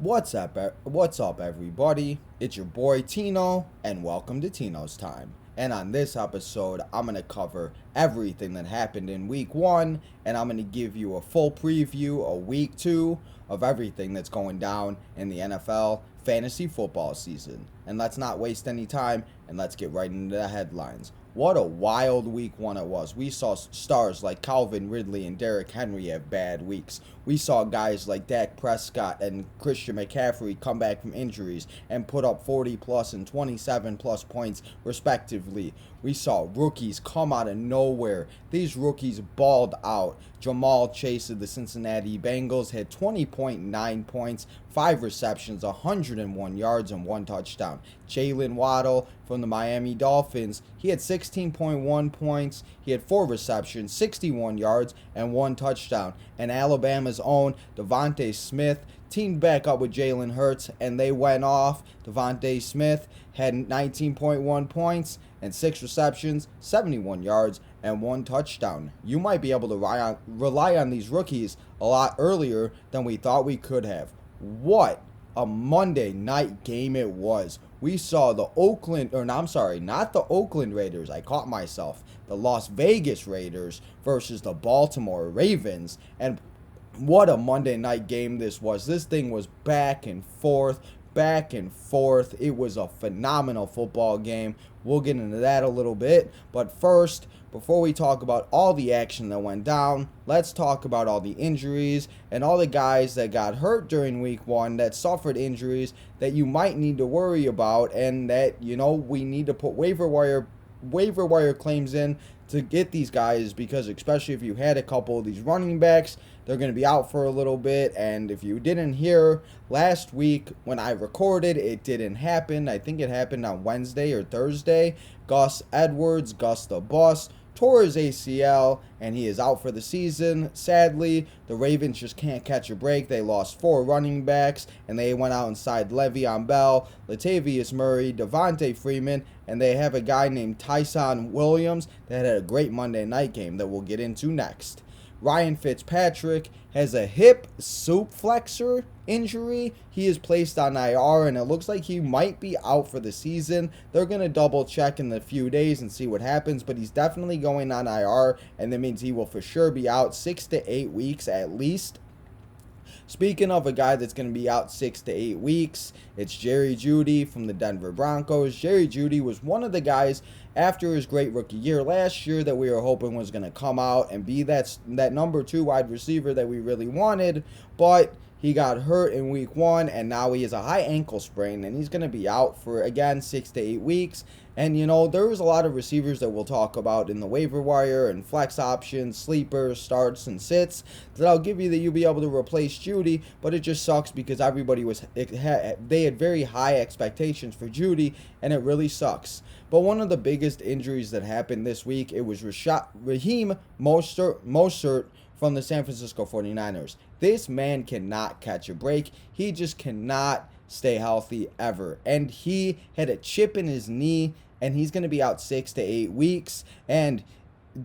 What's up, everybody? It's your boy Tino, and welcome to Tino's Time. And on this episode, I'm going to cover everything that happened in Week 1, and I'm going to give you a full preview of Week 2 of everything that's going down in the NFL fantasy football season. And let's not waste any time, and let's get right into the headlines. What a wild Week 1 it was. We saw stars like Calvin Ridley and Derrick Henry have bad weeks. We saw guys like Dak Prescott and Christian McCaffrey come back from injuries and put up 40-plus and 27-plus points, respectively. We saw rookies come out of nowhere. These rookies balled out. Jamal Chase of the Cincinnati Bengals had 20.9 points, 5 receptions, 101 yards, and 1 touchdown. Jalen Waddle from the Miami Dolphins, he had 16.1 points, he had 4 receptions, 61 yards, and 1 touchdown. And Alabama's own Devontae Smith teamed back up with Jalen Hurts, and they went off. Devontae Smith had 19.1 points and 6 receptions, 71 yards, and 1 touchdown. You might be able to rely on these rookies a lot earlier than we thought we could have. What a Monday night game it was. We saw the not the Oakland Raiders. I caught myself. The Las Vegas Raiders versus the Baltimore Ravens. And what a Monday night game this was. This thing was back and forth. It was a phenomenal football game. We'll get into that a little bit. But first, before we talk about all the action that went down, let's talk about all the injuries and all the guys that got hurt during Week 1 that suffered injuries that you might need to worry about, and that, we need to put waiver wire claims in to get these guys, because especially if you had a couple of these running backs, they're going to be out for a little bit. And if you didn't hear last week when I recorded, it didn't happen. I think it happened on Wednesday or Thursday. Gus the Boss, tore his ACL, and he is out for the season. Sadly, the Ravens just can't catch a break. They lost 4 running backs, and they went out inside Le'Veon Bell, Latavius Murray, Devontae Freeman, and they have a guy named Tyson Williams that had a great Monday night game that we'll get into next. Ryan Fitzpatrick has a hip flexor injury. He is placed on IR, and it looks like he might be out for the season. They're going to double check in a few days and see what happens, but he's definitely going on IR, and that means he will for sure be out 6 to 8 weeks at least. Speaking of a guy that's going to be out 6 to 8 weeks, it's Jerry Judy from the Denver Broncos. Jerry Judy was one of the guys after his great rookie year last year that we were hoping was going to come out and be that number 2 wide receiver that we really wanted, but he got hurt in Week 1, and now he has a high ankle sprain, and he's going to be out for, again, 6 to 8 weeks. And, there's a lot of receivers that we'll talk about in the waiver wire and flex options, sleepers, starts, and sits that I'll give you that you'll be able to replace Judy, but it just sucks because they had very high expectations for Judy, and it really sucks. But one of the biggest injuries that happened this week, it was Raheem Mostert from the San Francisco 49ers. This man cannot catch a break. He just cannot stay healthy ever. And he had a chip in his knee, and he's going to be out 6 to 8 weeks. And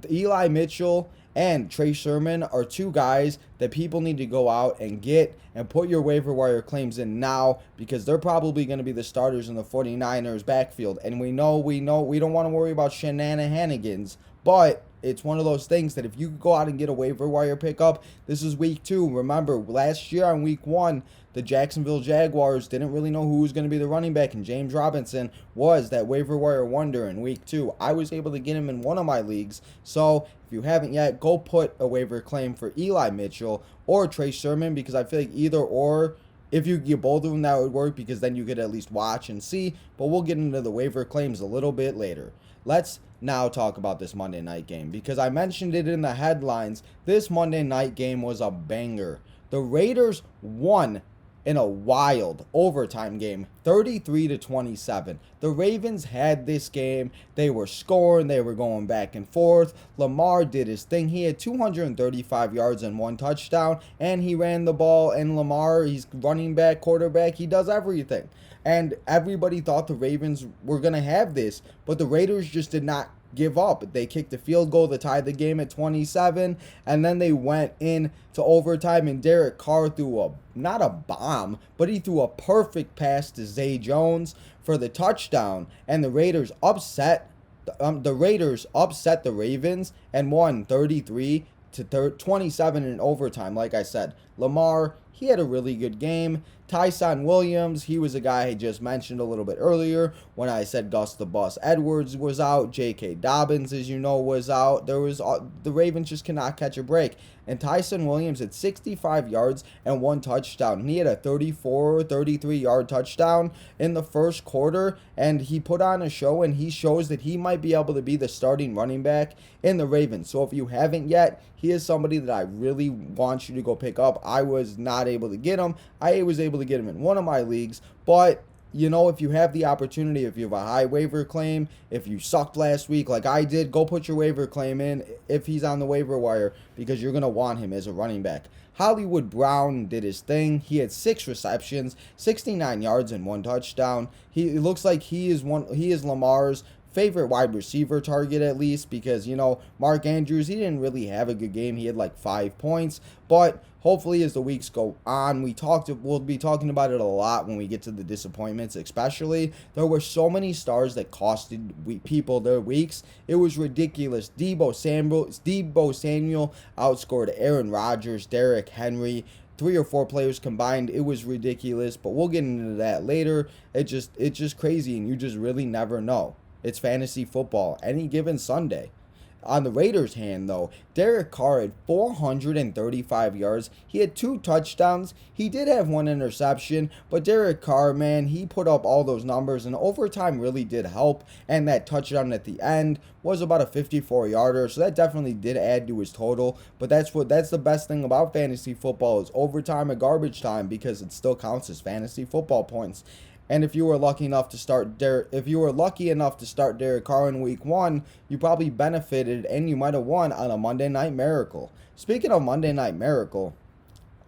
Eli Mitchell and Trey Sermon are 2 guys that people need to go out and get and put your waiver wire claims in now, because they're probably going to be the starters in the 49ers backfield. And we know we don't want to worry about shenanigans, but it's one of those things that if you go out and get a waiver wire pickup, this is Week 2. Remember, last year on Week 1, the Jacksonville Jaguars didn't really know who was going to be the running back, and James Robinson was that waiver wire wonder in Week 2. I was able to get him in one of my leagues, so if you haven't yet, go put a waiver claim for Eli Mitchell or Trey Sermon, because I feel like either or, if you get both of them, that would work, because then you could at least watch and see, but we'll get into the waiver claims a little bit later. Let's now talk about this Monday night game, because I mentioned it in the headlines. This Monday night game was a banger. The Raiders won in a wild overtime game, 33-27. The Ravens had this game. They were scoring. They were going back and forth. Lamar did his thing. He had 235 yards and 1 touchdown, and he ran the ball. And Lamar, he's running back, quarterback. He does everything. And everybody thought the Ravens were going to have this, but the Raiders just did not give up. They kicked a field goal to tie the game at 27, and then they went in to overtime, and Derek Carr threw not a bomb, but he threw a perfect pass to Zay Jones for the touchdown, and the Raiders upset the Ravens and won 33 to 27 in overtime. Like I said, Lamar, he had a really good game. Tyson Williams, he was a guy I just mentioned a little bit earlier when I said Gus the Bus Edwards was out. J.K. Dobbins, as you know, was out. The Ravens just cannot catch a break. And Tyson Williams had 65 yards and 1 touchdown. He had a 33-yard touchdown in the first quarter, and he put on a show, and he shows that he might be able to be the starting running back in the Ravens. So if you haven't yet, he is somebody that I really want you to go pick up. I was not able to get him. I was able to get him in one of my leagues, but you know, if you have the opportunity, if you have a high waiver claim, if you sucked last week like I did, go put your waiver claim in if he's on the waiver wire, because you're going to want him as a running back. Hollywood Brown did his thing. He had 6 receptions, 69 yards, and 1 touchdown. It looks like he is Lamar's favorite wide receiver target, at least, because, you know, Mark Andrews, he didn't really have a good game. He had like 5 points, but hopefully as the weeks go on, we'll be talking about it a lot when we get to the disappointments. Especially, there were so many stars that costed people their weeks. It was ridiculous. Deebo Samuel outscored Aaron Rodgers, Derrick Henry, 3 or 4 players combined. It was ridiculous, but we'll get into that later. It's just crazy, and you just really never know. It's fantasy football any given Sunday. On the Raiders' hand, though, Derek Carr had 435 yards. He had 2 touchdowns. He did have 1 interception, but Derek Carr, man, he put up all those numbers, and overtime really did help, and that touchdown at the end was about a 54-yarder, so that definitely did add to his total. But that's the best thing about fantasy football is overtime or garbage time, because it still counts as fantasy football points. And if you were lucky enough to start Derek Carr in week 1, you probably benefited, and you might have won on a Monday Night Miracle. Speaking of Monday Night Miracle,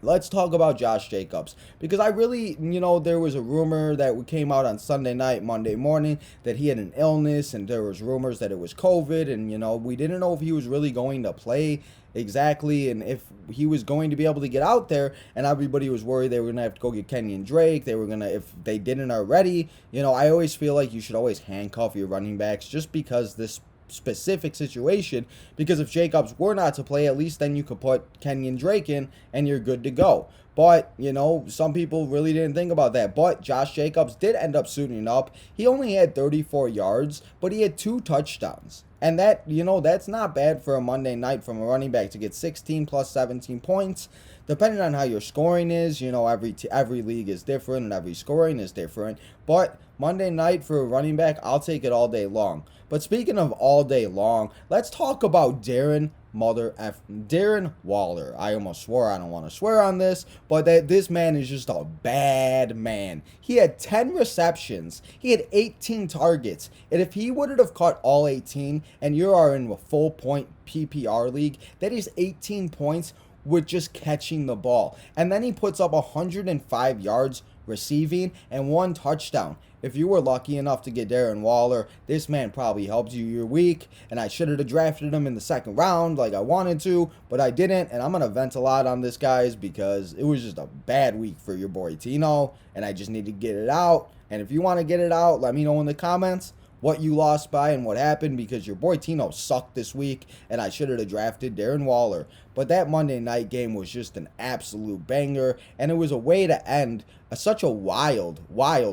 let's talk about Josh Jacobs, because I really, there was a rumor that came out on Sunday night, Monday morning, that he had an illness, and there was rumors that it was COVID, and, we didn't know if he was really going to play exactly, and if he was going to be able to get out there, and everybody was worried they were going to have to go get Kenyon Drake. If they didn't already, I always feel like you should always handcuff your running backs just because this specific situation, because if Jacobs were not to play, at least then you could put Kenyon Drake in and you're good to go. But, some people really didn't think about that. But Josh Jacobs did end up suiting up. He only had 34 yards, but he had 2 touchdowns. And that, that's not bad for a Monday night from a running back to get 16 plus 17 points. Depending on how your scoring is, every league is different and every scoring is different. But Monday night for a running back, I'll take it all day long. But speaking of all day long, let's talk about Darren Waller. I almost swore. I don't want to swear on this, but this man is just a bad man. He had 10 receptions. He had 18 targets. And if he would have caught all 18, and you are in a full point PPR league, that is 18 points with just catching the ball. And then he puts up 105 yards receiving and 1 touchdown. If you were lucky enough to get Darren Waller, this man probably helped you your week, and I should have drafted him in the 2nd round like I wanted to, but I didn't, and I'm going to vent a lot on this, guys, because it was just a bad week for your boy Tino, and I just need to get it out. And if you want to get it out, let me know in the comments what you lost by and what happened, because your boy Tino sucked this week, and I should have drafted Darren Waller. But that Monday night game was just an absolute banger, and it was a way to end such a wild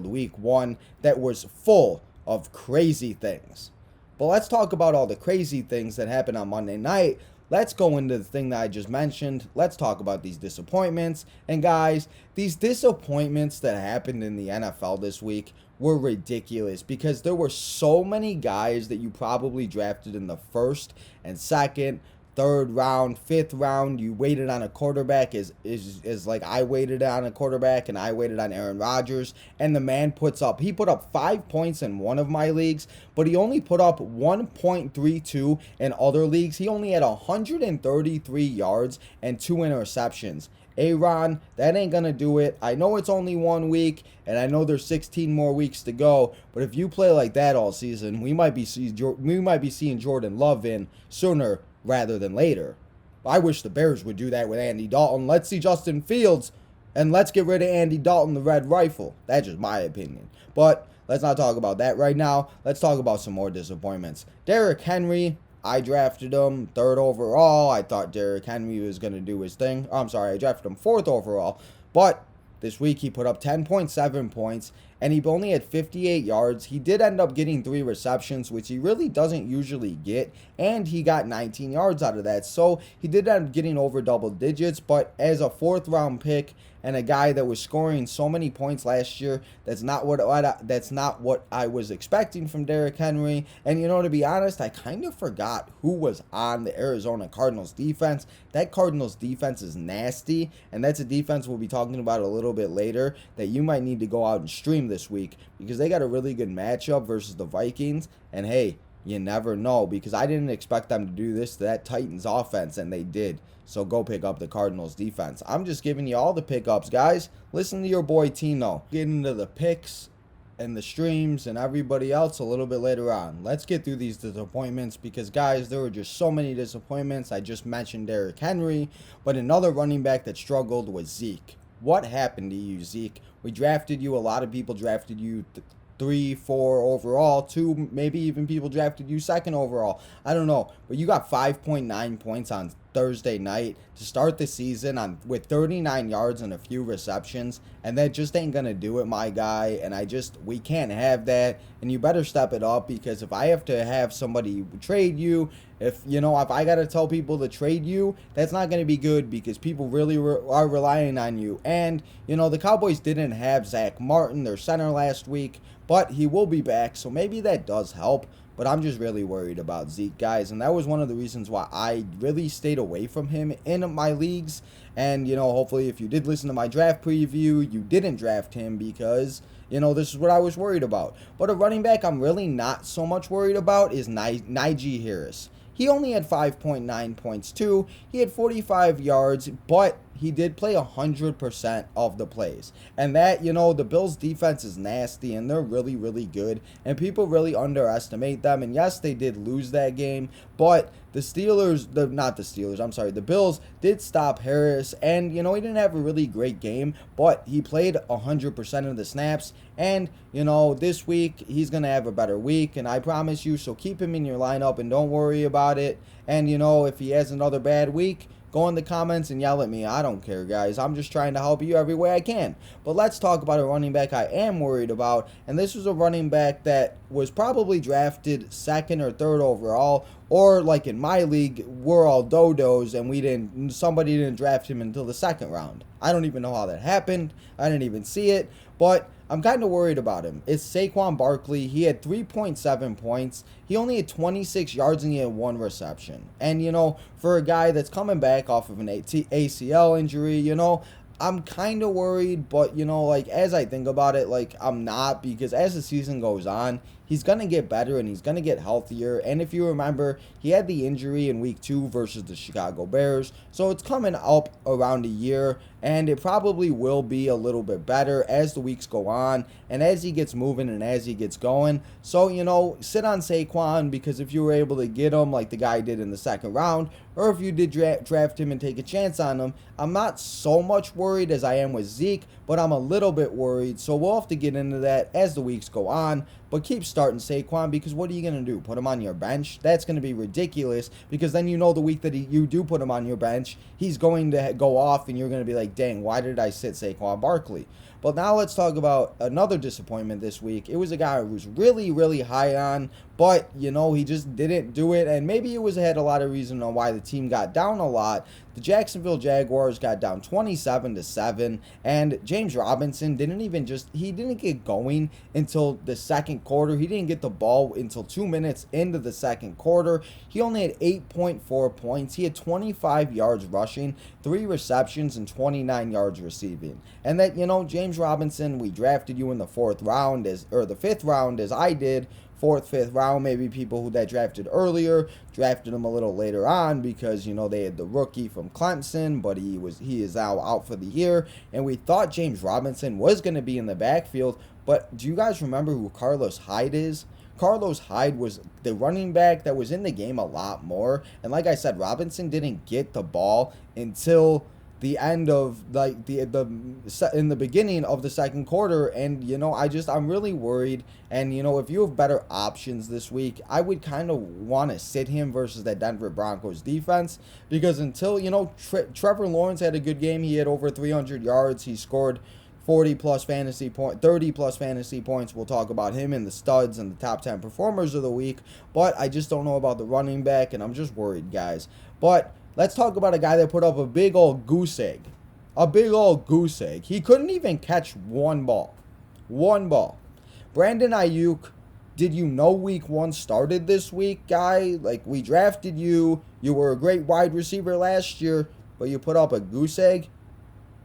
week 1 that was full of crazy things. But let's talk about all the crazy things that happened on Monday night. Let's go into the thing that I just mentioned. Let's talk about these disappointments. And guys, these disappointments that happened in the NFL this week were ridiculous, because there were so many guys that you probably drafted in the 1st and 2nd, 3rd round, 5th round. You waited on a quarterback is like I waited on a quarterback, and I waited on Aaron Rodgers, and the man put up 5 points in one of my leagues, but he only put up 1.32 in other leagues. He only had 133 yards and 2 interceptions. Aaron, that ain't going to do it. I know it's only 1 week, and I know there's 16 more weeks to go, but if you play like that all season, we might be seeing Jordan Love in sooner rather than later. I wish the Bears would do that with Andy Dalton. Let's see Justin Fields, and let's get rid of Andy Dalton, the Red Rifle. That's just my opinion. But let's not talk about that right now. Let's talk about some more disappointments. Derrick Henry, I drafted him 3rd overall. I thought Derrick Henry was going to do his thing. I drafted him 4th overall. But this week he put up 10.7 points, and he only had 58 yards. He did end up getting 3 receptions, which he really doesn't usually get, and he got 19 yards out of that. So he did end up getting over double digits, but as a 4th round pick and a guy that was scoring so many points last year, that's not what I was expecting from Derrick Henry. And to be honest, I kind of forgot who was on the Arizona Cardinals defense. That Cardinals defense is nasty, and that's a defense we'll be talking about a little bit later that you might need to go out and stream this week, because they got a really good matchup versus the Vikings. And hey, you never know, because I didn't expect them to do this to that Titans offense, and they did. So go pick up the Cardinals defense. I'm just giving you all the pickups, guys. Listen to your boy Tino. Get into the picks and the streams and everybody else a little bit later on. Let's get through these disappointments, because guys, there were just so many disappointments. I just mentioned Derrick Henry, but another running back that struggled was Zeke. What happened to you, Zeke? We drafted you. A lot of people drafted you 3, 4 overall. 2, maybe even people drafted you 2nd overall. I don't know. But you got 5.9 points on Thursday night to start the season with 39 yards and a few receptions, and that just ain't gonna do it, my guy. And we can't have that, and you better step it up, because if I have to have somebody trade you, if I gotta tell people to trade you, that's not gonna be good, because people really are relying on you. And the Cowboys didn't have Zach Martin, their center, last week, but he will be back, so maybe that does help. But I'm just really worried about Zeke, guys. And that was one of the reasons why I really stayed away from him in my leagues. And, hopefully if you did listen to my draft preview, you didn't draft him, because, this is what I was worried about. But a running back I'm really not so much worried about is Nige Harris. He only had 5.9 points too. He had 45 yards, but he did play 100% of the plays. And that, the Bills defense is nasty, and they're really, really good. And people really underestimate them. And yes, they did lose that game, but the Bills did stop Harris. And, he didn't have a really great game, but he played 100% of the snaps. And, this week, he's going to have a better week, and I promise you. So keep him in your lineup and don't worry about it. And, if he has another bad week, go in the comments and yell at me. I don't care, guys. I'm just trying to help you every way I can. But let's talk about a running back I am worried about. And this was a running back that was probably drafted 2nd or 3rd overall. Or like in my league, we're all dodos, and somebody didn't draft him until the 2nd round. I don't even know how that happened. I didn't even see it. But I'm kind of worried about him. It's Saquon Barkley. He had 3.7 points. He only had 26 yards, and he had 1 reception. And, for a guy that's coming back off of an ACL injury, I'm kind of worried. But, as I think about it, I'm not, because as the season goes on, he's going to get better and he's going to get healthier. And if you remember, he had the injury in week 2 versus the Chicago Bears. So it's coming up around a year, and it probably will be a little bit better as the weeks go on and as he gets moving and as he gets going. So, sit on Saquon, because if you were able to get him like the guy did in the 2nd round, or if you did draft him and take a chance on him, I'm not so much worried as I am with Zeke, but I'm a little bit worried. So we'll have to get into that as the weeks go on. But keep starting Saquon, because what are you going to do? Put him on your bench? That's going to be ridiculous, because then the week that you do put him on your bench, he's going to go off, and you're going to be like, dang, why did I sit Saquon Barkley? But now let's talk about another disappointment this week. It was a guy who was really, really high on, but, he just didn't do it. And maybe it had a lot of reason on why the team got down a lot. The Jacksonville Jaguars got down 27-7, and James Robinson didn't get going until the 2nd quarter. He didn't get the ball until 2 minutes into the 2nd quarter. He only had 8.4 points. He had 25 yards rushing, 3 receptions, and 29 yards receiving. And that, James Robinson, we drafted you in the 5th round as I did, 4th, 5th round. Maybe people who that drafted earlier drafted him a little later on because, they had the rookie from Clemson, but he is now out for the year. And we thought James Robinson was going to be in the backfield. But do you guys remember who Carlos Hyde is? Carlos Hyde was the running back that was in the game a lot more. And like I said, Robinson didn't get the ball until the end of in the beginning of the second quarter. And I'm really worried. And if you have better options this week, I would kind of want to sit him versus that Denver Broncos defense, because until Trevor Lawrence had a good game. He had over 300 yards. He scored 30 plus fantasy points. We'll talk about him in the studs and the top 10 performers of the week. But I just don't know about the running back, and I'm just worried, guys. But let's talk about a guy that put up a big old goose egg. He couldn't even catch one ball. Brandon Ayuk, did you know week 1 started this week, guy? Like, we drafted you. You were a great wide receiver last year, but you put up a goose egg?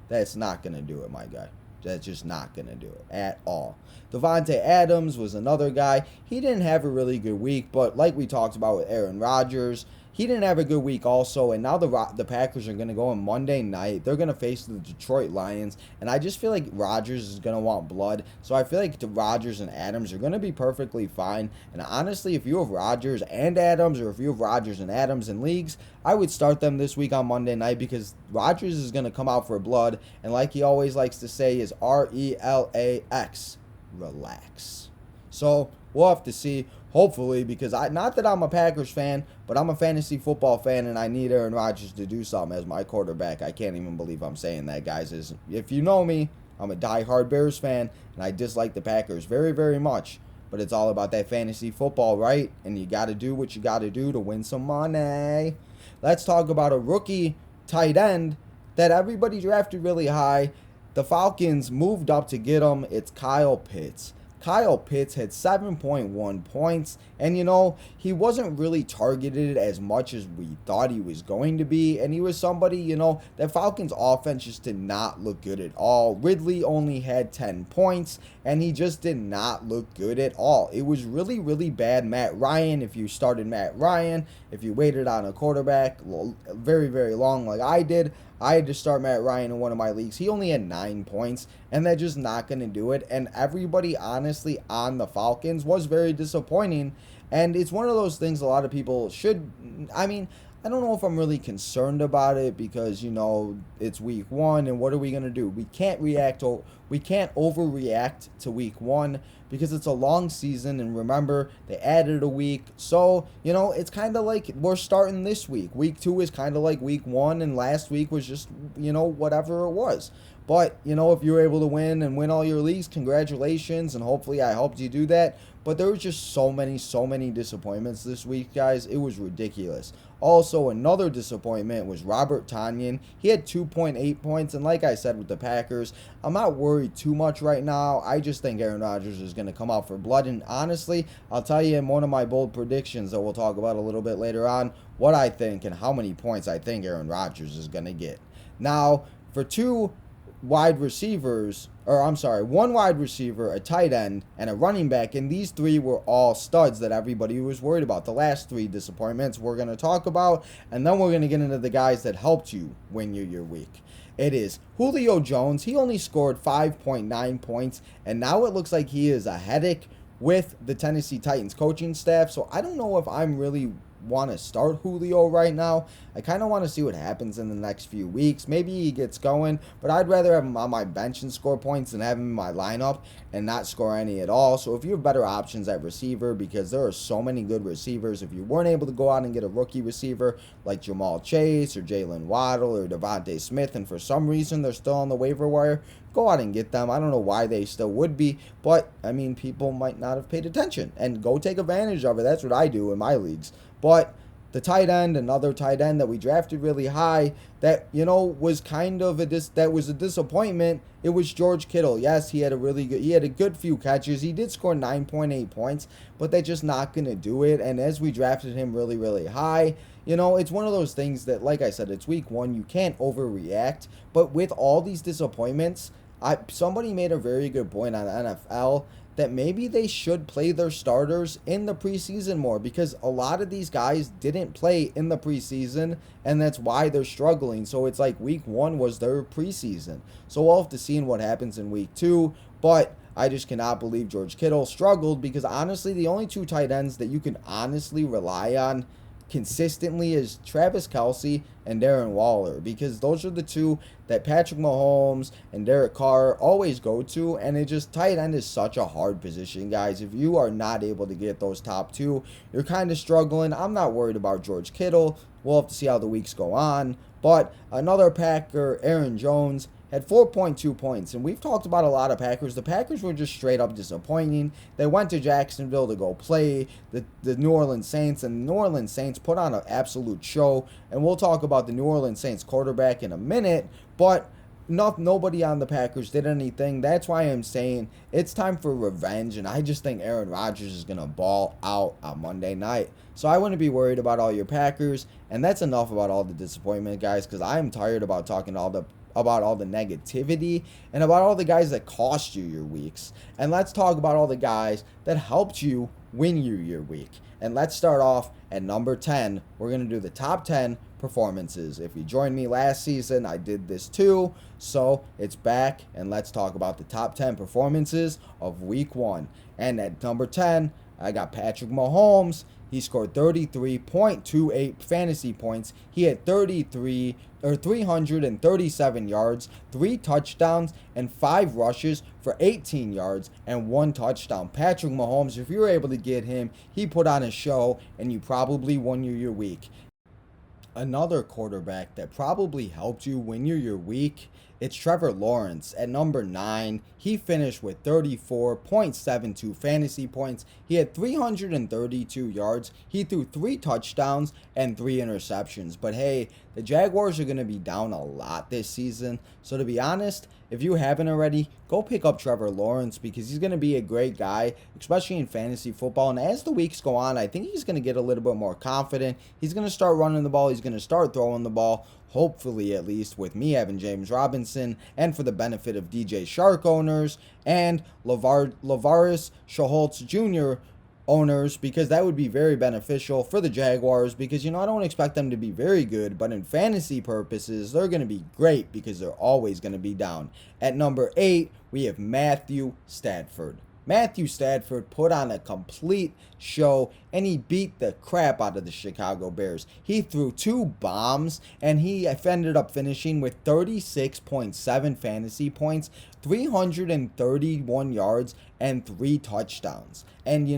That's not going to do it, my guy. That's just not going to do it at all. Devontae Adams was another guy. He didn't have a really good week, but like we talked about with Aaron Rodgers, he didn't have a good week also. And now the Packers are going to go on Monday night. They're going to face the Detroit Lions. And I just feel like Rodgers is going to want blood. So I feel like the Rodgers and Adams are going to be perfectly fine. And honestly, if you have Rodgers and Adams, or if you have Rodgers and Adams in leagues, I would start them this week on Monday night, because Rodgers is going to come out for blood. And like he always likes to say, is RELAX. Relax. So we'll have to see. Hopefully, because not that I'm a Packers fan, but I'm a fantasy football fan, and I need Aaron Rodgers to do something as my quarterback. I can't even believe I'm saying that, guys. If you know me, I'm a diehard Bears fan, and I dislike the Packers very, very much. But it's all about that fantasy football, right? And you got to do what you got to do to win some money. Let's talk about a rookie tight end that everybody drafted really high. The Falcons moved up to get him. It's Kyle Pitts. Kyle Pitts had 7.1 points, and he wasn't really targeted as much as we thought he was going to be, and he was somebody, that Falcons offense just did not look good at all. Ridley only had 10 points, and he just did not look good at all. It was really, really bad. Matt Ryan, if you started Matt Ryan, if you waited on a quarterback very, very long like I did, I had to start Matt Ryan in one of my leagues. He only had 9 points, and they're just not going to do it. And everybody, honestly, on the Falcons was very disappointing. And it's one of those things a lot of people should... I don't know if I'm really concerned about it, because, it's week 1, and what are we going to do? We can't overreact to week 1, because it's a long season, and remember, they added a week. So, it's kind of like we're starting this week. Week 2 is kind of like week 1, and last week was just, whatever it was. But, if you're able to win all your leagues, congratulations, and hopefully I helped you do that. But there was just so many disappointments this week, guys. It was ridiculous. Also, another disappointment was Robert Tonyan. He had 2.8 points, and like I said with the Packers, I'm not worried too much right now. I just think Aaron Rodgers is going to come out for blood, and honestly, I'll tell you in one of my bold predictions that we'll talk about a little bit later on, what I think and how many points I think Aaron Rodgers is going to get. Now, for one wide receiver, a tight end, and a running back, and these 3 were all studs that everybody was worried about. The last 3 disappointments we're going to talk about, and then we're going to get into the guys that helped you win your week. It is Julio Jones. He only scored 5.9 points, and now it looks like he is a headache with the Tennessee Titans coaching staff, so I don't know if I'm really want to start Julio right now. I kind of want to see what happens in the next few weeks. Maybe he gets going, but I'd rather have him on my bench and score points than have him in my lineup and not score any at all. So if you have better options at receiver, because there are so many good receivers, if you weren't able to go out and get a rookie receiver like Jamal Chase or Jalen Waddle or Devontae Smith, and for some reason they're still on the waiver wire, go out and get them. I don't know why they still would be, but people might not have paid attention, and go take advantage of it. That's what I do in my leagues. But the tight end, another tight end that we drafted really high, that was kind of a disappointment. It was George Kittle. Yes, he had a good few catches. He did score 9.8 points, but they're just not going to do it. And as we drafted him really, really high, it's one of those things that, like I said, it's week 1. You can't overreact. But with all these disappointments, somebody made a very good point on NFL that maybe they should play their starters in the preseason more, because a lot of these guys didn't play in the preseason, and that's why they're struggling. So it's like week 1 was their preseason. So we'll have to see what happens in week 2. But I just cannot believe George Kittle struggled, because honestly, the only 2 tight ends that you can honestly rely on consistently is Travis Kelce and Darren Waller, because those are the 2 that Patrick Mahomes and Derek Carr always go to, and it just, tight end is such a hard position, guys. If you are not able to get those top 2, you're kind of struggling. I'm not worried about George Kittle. We'll have to see how the weeks go on. But another Packer, Aaron Jones, had 4.2 points. And we've talked about a lot of Packers. The Packers were just straight up disappointing. They went to Jacksonville to go play the New Orleans Saints, and the New Orleans Saints put on an absolute show. And we'll talk about the New Orleans Saints quarterback in a minute, but nobody on the Packers did anything. That's why I'm saying it's time for revenge, and I just think Aaron Rodgers is going to ball out on Monday night. So I wouldn't be worried about all your Packers, and that's enough about all the disappointment, guys, because I am tired about talking about all the negativity and about all the guys that cost you your weeks. And let's talk about all the guys that helped you win you your week. And let's start off at number 10. We're going to do the top 10 performances. If you joined me last season, I did this too. So it's back, and let's talk about the top 10 performances of week 1. And at number 10, I got Patrick Mahomes. He scored 33.28 fantasy points. He had 337 yards, 3 touchdowns, and 5 rushes for 18 yards and 1 touchdown. Patrick Mahomes, if you were able to get him, he put on a show, and you probably won your week. Another quarterback that probably helped you win your week, it's Trevor Lawrence. At number 9, he finished with 34.72 fantasy points. He had 332 yards. He threw 3 touchdowns and 3 interceptions. But hey, the Jaguars are going to be down a lot this season. So to be honest, if you haven't already, go pick up Trevor Lawrence, because he's going to be a great guy, especially in fantasy football. And as the weeks go on, I think he's going to get a little bit more confident. He's going to start running the ball. He's going to start throwing the ball. Hopefully, at least, with me having James Robinson, and for the benefit of DJ Shark owners and Lavaris Schultz Jr. owners, because that would be very beneficial for the Jaguars, because, I don't expect them to be very good, but in fantasy purposes, they're going to be great, because they're always going to be down. At number 8, we have Matthew Stafford. Matthew Stafford put on a complete show, and he beat the crap out of the Chicago Bears. He threw 2 bombs, and he ended up finishing with 36.7 fantasy points, 331 yards, and 3 touchdowns. And,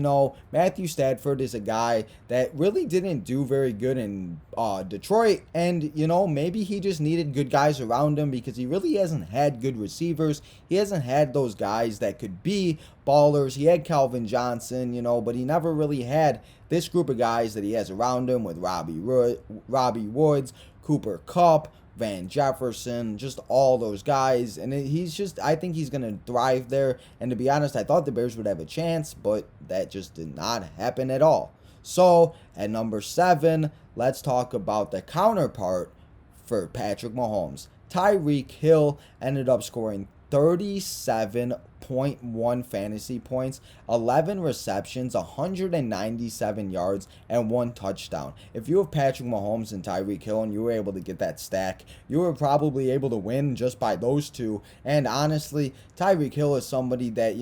Matthew Stafford is a guy that really didn't do very good in Detroit. And, maybe he just needed good guys around him, because he really hasn't had good receivers. He hasn't had those guys that could be ballers. He had Calvin Johnson, but he never really had this group of guys that he has around him with Robbie Woods, Cooper Kupp, Van Jefferson, just all those guys. And I think he's going to thrive there. And to be honest, I thought the Bears would have a chance, but that just did not happen at all. So at number 7, let's talk about the counterpart for Patrick Mahomes. Tyreek Hill ended up scoring 37.1 fantasy points, 11 receptions, 197 yards, and 1 touchdown. If you have Patrick Mahomes and Tyreek Hill and you were able to get that stack, you were probably able to win just by those 2. And honestly, Tyreek Hill is somebody that,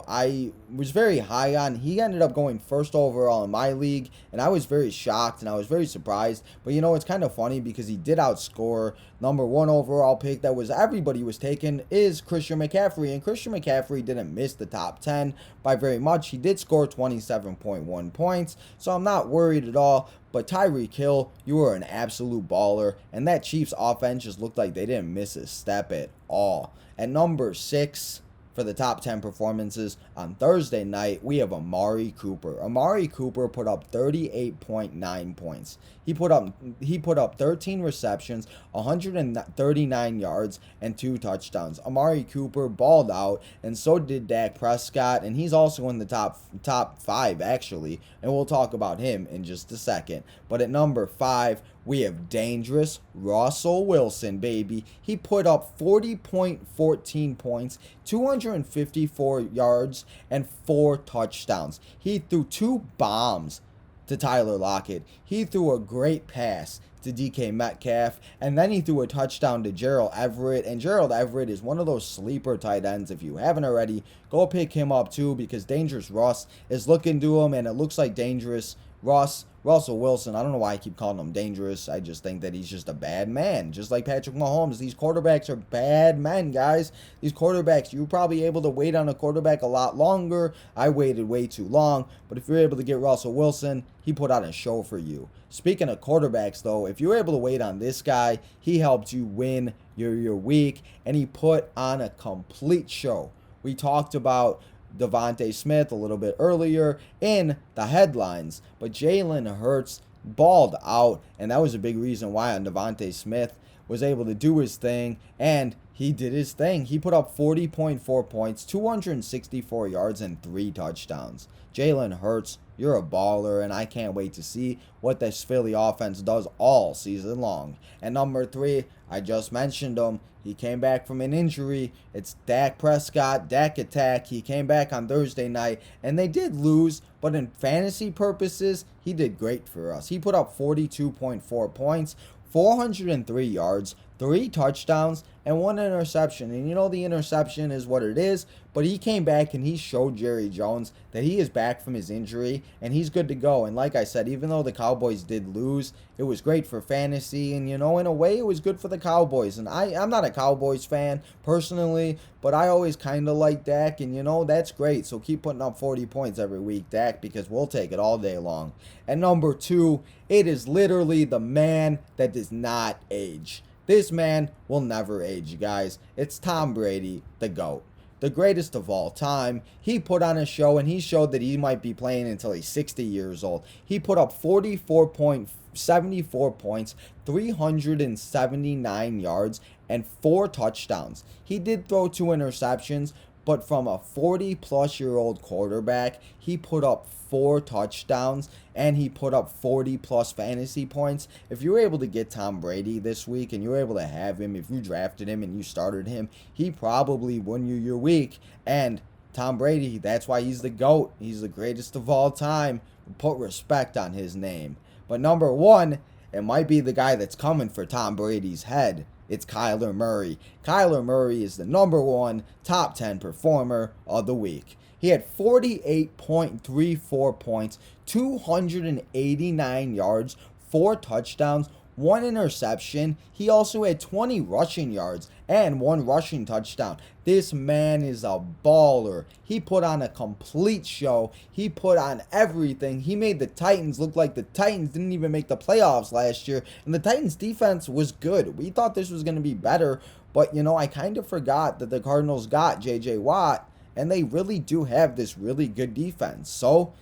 I was very high on. He ended up going 1st overall in my league, and I was very shocked and I was very surprised. But it's kind of funny, because he did outscore number 1 overall pick that everybody was taking is Christian McCaffrey. And Christian McCaffrey didn't miss the top 10 by very much. He did score 27.1 points, so I'm not worried at all. But Tyreek Hill, you were an absolute baller, and that Chiefs offense just looked like they didn't miss a step at all. At number 6, for the top 10 performances on Thursday night, we have Amari Cooper. Amari Cooper put up 38.9 points. He put up 13 receptions, 139 yards, and 2 touchdowns. Amari Cooper balled out, and so did Dak Prescott, and he's also in the top 5 actually, and we'll talk about him in just a second. But at number 5, we have dangerous Russell Wilson, baby. He put up 40.14 points, 254 yards, and 4 touchdowns. He threw 2 bombs to Tyler Lockett. He threw a great pass to DK Metcalf, and then he threw a touchdown to Gerald Everett. And Gerald Everett is one of those sleeper tight ends. If you haven't already, go pick him up too, because Dangerous Russ is looking to him, and it looks like Dangerous Russell Wilson. I don't know why I keep calling him dangerous. I just think that he's just a bad man, just like Patrick Mahomes. These quarterbacks are bad men, guys. These quarterbacks, you're probably able to wait on a quarterback a lot longer. I waited way too long, but if you're able to get Russell Wilson, he put on a show for you. Speaking of quarterbacks, though, if you're able to wait on this guy, he helped you win your week, and he put on a complete show. We talked about Devontae Smith a little bit earlier in the headlines, but Jalen Hurts balled out, and that was a big reason why on Devontae Smith was able to do his thing, and he did his thing. He put up 40.4 points, 264 yards, and 3 touchdowns. Jalen Hurts, you're a baller, and I can't wait to see what this Philly offense does all season long. And number 3, I just mentioned him. He came back from an injury. It's Dak Prescott, Dak Attack. He came back on Thursday night, and they did lose, but in fantasy purposes, he did great for us. He put up 42.4 points, 403 yards, 3 touchdowns, and 1 interception. And you know the interception is what it is, but he came back and he showed Jerry Jones that he is back from his injury and he's good to go. And like I said, even though the Cowboys did lose, it was great for fantasy, and you know, in a way it was good for the Cowboys. And I'm not a Cowboys fan personally, but I always kind of like Dak, and you know, that's great. So keep putting up 40 points every week, Dak, because we'll take it all day long. And number 2, it is literally the man that does not age. This man will never age, you guys. It's Tom Brady, the GOAT. The greatest of all time. He put on a show, and he showed that he might be playing until he's 60 years old. He put up 44 points, 379 yards, and 4 touchdowns. He did throw 2 interceptions, but from a 40-plus-year-old quarterback, he put up 4 touchdowns, and he put up 40-plus fantasy points. If you were able to get Tom Brady this week, and you were able to have him, if you drafted him and you started him, he probably won you your week. And Tom Brady, that's why he's the GOAT. He's the greatest of all time. Put respect on his name. But number 1, it might be the guy that's coming for Tom Brady's head. It's Kyler Murray. Kyler Murray is the number 1 top 10 performer of the week. He had 48.34 points, 289 yards, 4 touchdowns, 1 interception. He also had 20 rushing yards and 1 rushing touchdown. This man is a baller. He put on a complete show. He put on everything. He made the Titans look like the Titans didn't even make the playoffs last year. And the Titans defense was good. We thought this was going to be better. But, you know, I kind of forgot that the Cardinals got J.J. Watt. And they really do have this really good defense. So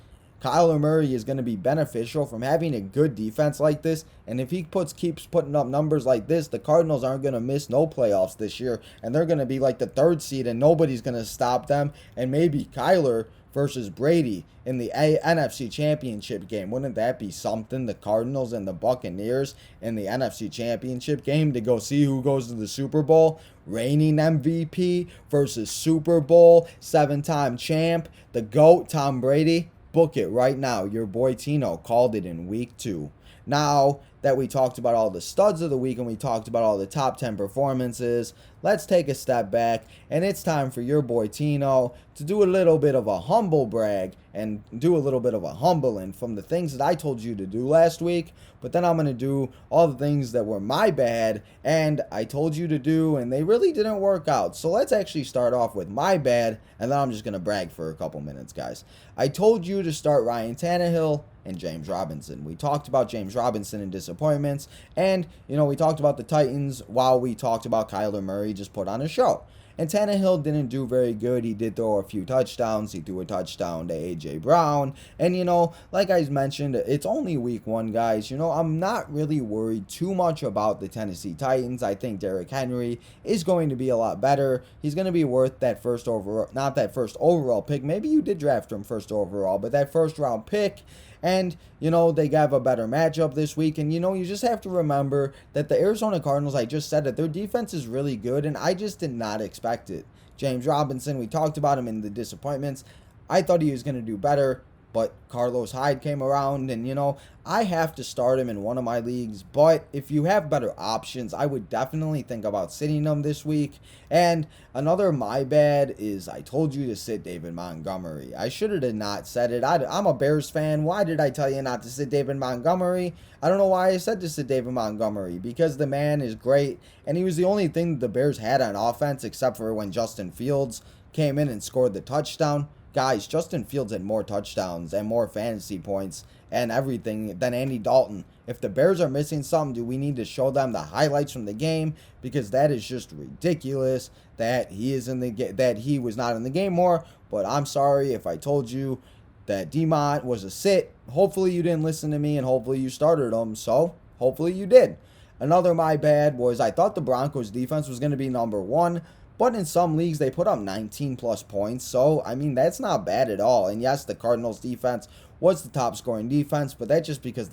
Kyler Murray is going to be beneficial from having a good defense like this. And if he keeps putting up numbers like this, the Cardinals aren't going to miss no playoffs this year. And they're going to be like the 3rd seed, and nobody's going to stop them. And maybe Kyler versus Brady in the NFC Championship game. Wouldn't that be something? The Cardinals and the Buccaneers in the NFC Championship game to go see who goes to the Super Bowl. Reigning MVP versus Super Bowl 7-time champ, the GOAT, Tom Brady. Book it right now. Your boy Tino called it in week 2. Now that we talked about all the studs of the week and we talked about all the top 10 performances, let's take a step back, and it's time for your boy Tino to do a little bit of a humble brag and do a little bit of a humbling from the things that I told you to do last week. But then I'm going to do all the things that were my bad and I told you to do, and they really didn't work out. So let's actually start off with my bad, and then I'm just going to brag for a couple minutes, guys. I told you to start Ryan Tannehill and James Robinson. We talked about James Robinson and disappointments, and, you know, we talked about the Titans while we talked about Kyler Murray just put on a show. And Tannehill didn't do very good. He did throw a few touchdowns. He threw a touchdown to A.J. Brown. And, you know, like I mentioned, it's only week 1, guys. You know, I'm not really worried too much about the Tennessee Titans. I think Derrick Henry is going to be a lot better. He's going to be worth that first overall, not that first overall pick. Maybe you did draft him first overall, but that first round pick. And, they have a better matchup this week. And, you just have to remember that the Arizona Cardinals, I just said it, their defense is really good, and I just did not expect it. James Robinson, we talked about him in the disappointments. I thought he was going to do better, but Carlos Hyde came around, and, I have to start him in one of my leagues. But if you have better options, I would definitely think about sitting him this week. And another my bad is I told you to sit David Montgomery. I should have not said it. I'm a Bears fan. Why did I tell you not to sit David Montgomery? I don't know why I said to sit David Montgomery, because the man is great, and he was the only thing the Bears had on offense except for when Justin Fields came in and scored the touchdown. Guys, Justin Fields had more touchdowns and more fantasy points and everything than Andy Dalton. If the Bears are missing something, do we need to show them the highlights from the game? Because that is just ridiculous that he was not in the game more. But I'm sorry if I told you that DeMont was a sit. Hopefully you didn't listen to me, and hopefully you started him. So hopefully you did. Another my bad was I thought the Broncos defense was going to be number one. But in some leagues, they put up 19 plus points. So, that's not bad at all. And yes, the Cardinals defense was the top scoring defense. But that's just because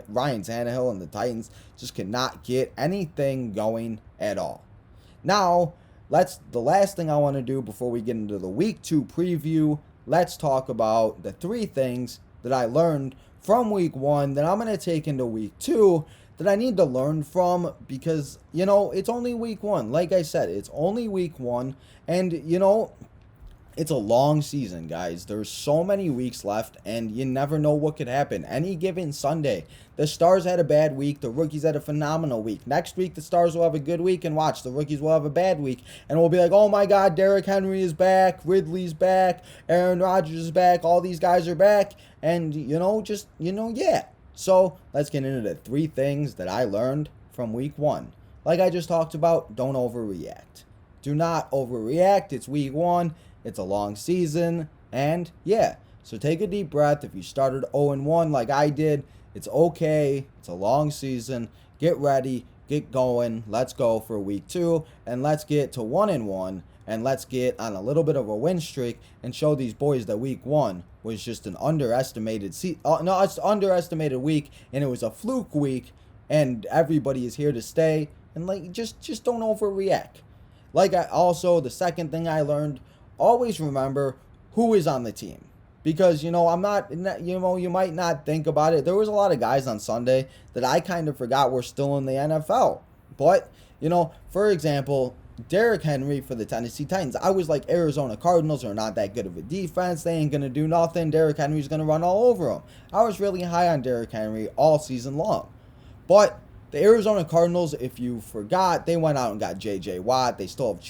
Ryan Tannehill and the Titans just cannot get anything going at all. Now, the last thing I want to do before we get into the Week 2 preview, let's talk about the 3 things that I learned from Week 1 that I'm going to take into Week 2 that I need to learn from, because, it's only Week 1. Like I said, it's only Week 1, and, it's a long season, guys. There's so many weeks left, and you never know what could happen. Any given Sunday, the Stars had a bad week, the rookies had a phenomenal week. Next week, the Stars will have a good week, and watch, the rookies will have a bad week, and we'll be like, oh my God, Derrick Henry is back, Ridley's back, Aaron Rodgers is back, all these guys are back, and, yeah. So, let's get into the 3 things that I learned from Week 1. Like I just talked about, don't overreact. Do not overreact. It's Week 1. It's a long season. And, yeah. So, take a deep breath. If you started 0-1 like I did, it's okay. It's a long season. Get ready. Get going. Let's go for Week 2. And let's get to 1-1. And let's get on a little bit of a win streak and show these boys that Week 1 was just an underestimated underestimated week, and it was a fluke week, and everybody is here to stay. And just don't overreact. The second thing I learned, always remember who is on the team, because you might not think about it. There was a lot of guys on Sunday that I kind of forgot were still in the NFL, but for example, Derrick Henry for the Tennessee Titans. I was like, Arizona Cardinals are not that good of a defense. They ain't going to do nothing. Derrick Henry's going to run all over them. I was really high on Derrick Henry all season long. But the Arizona Cardinals, if you forgot, they went out and got J.J. Watt. They still have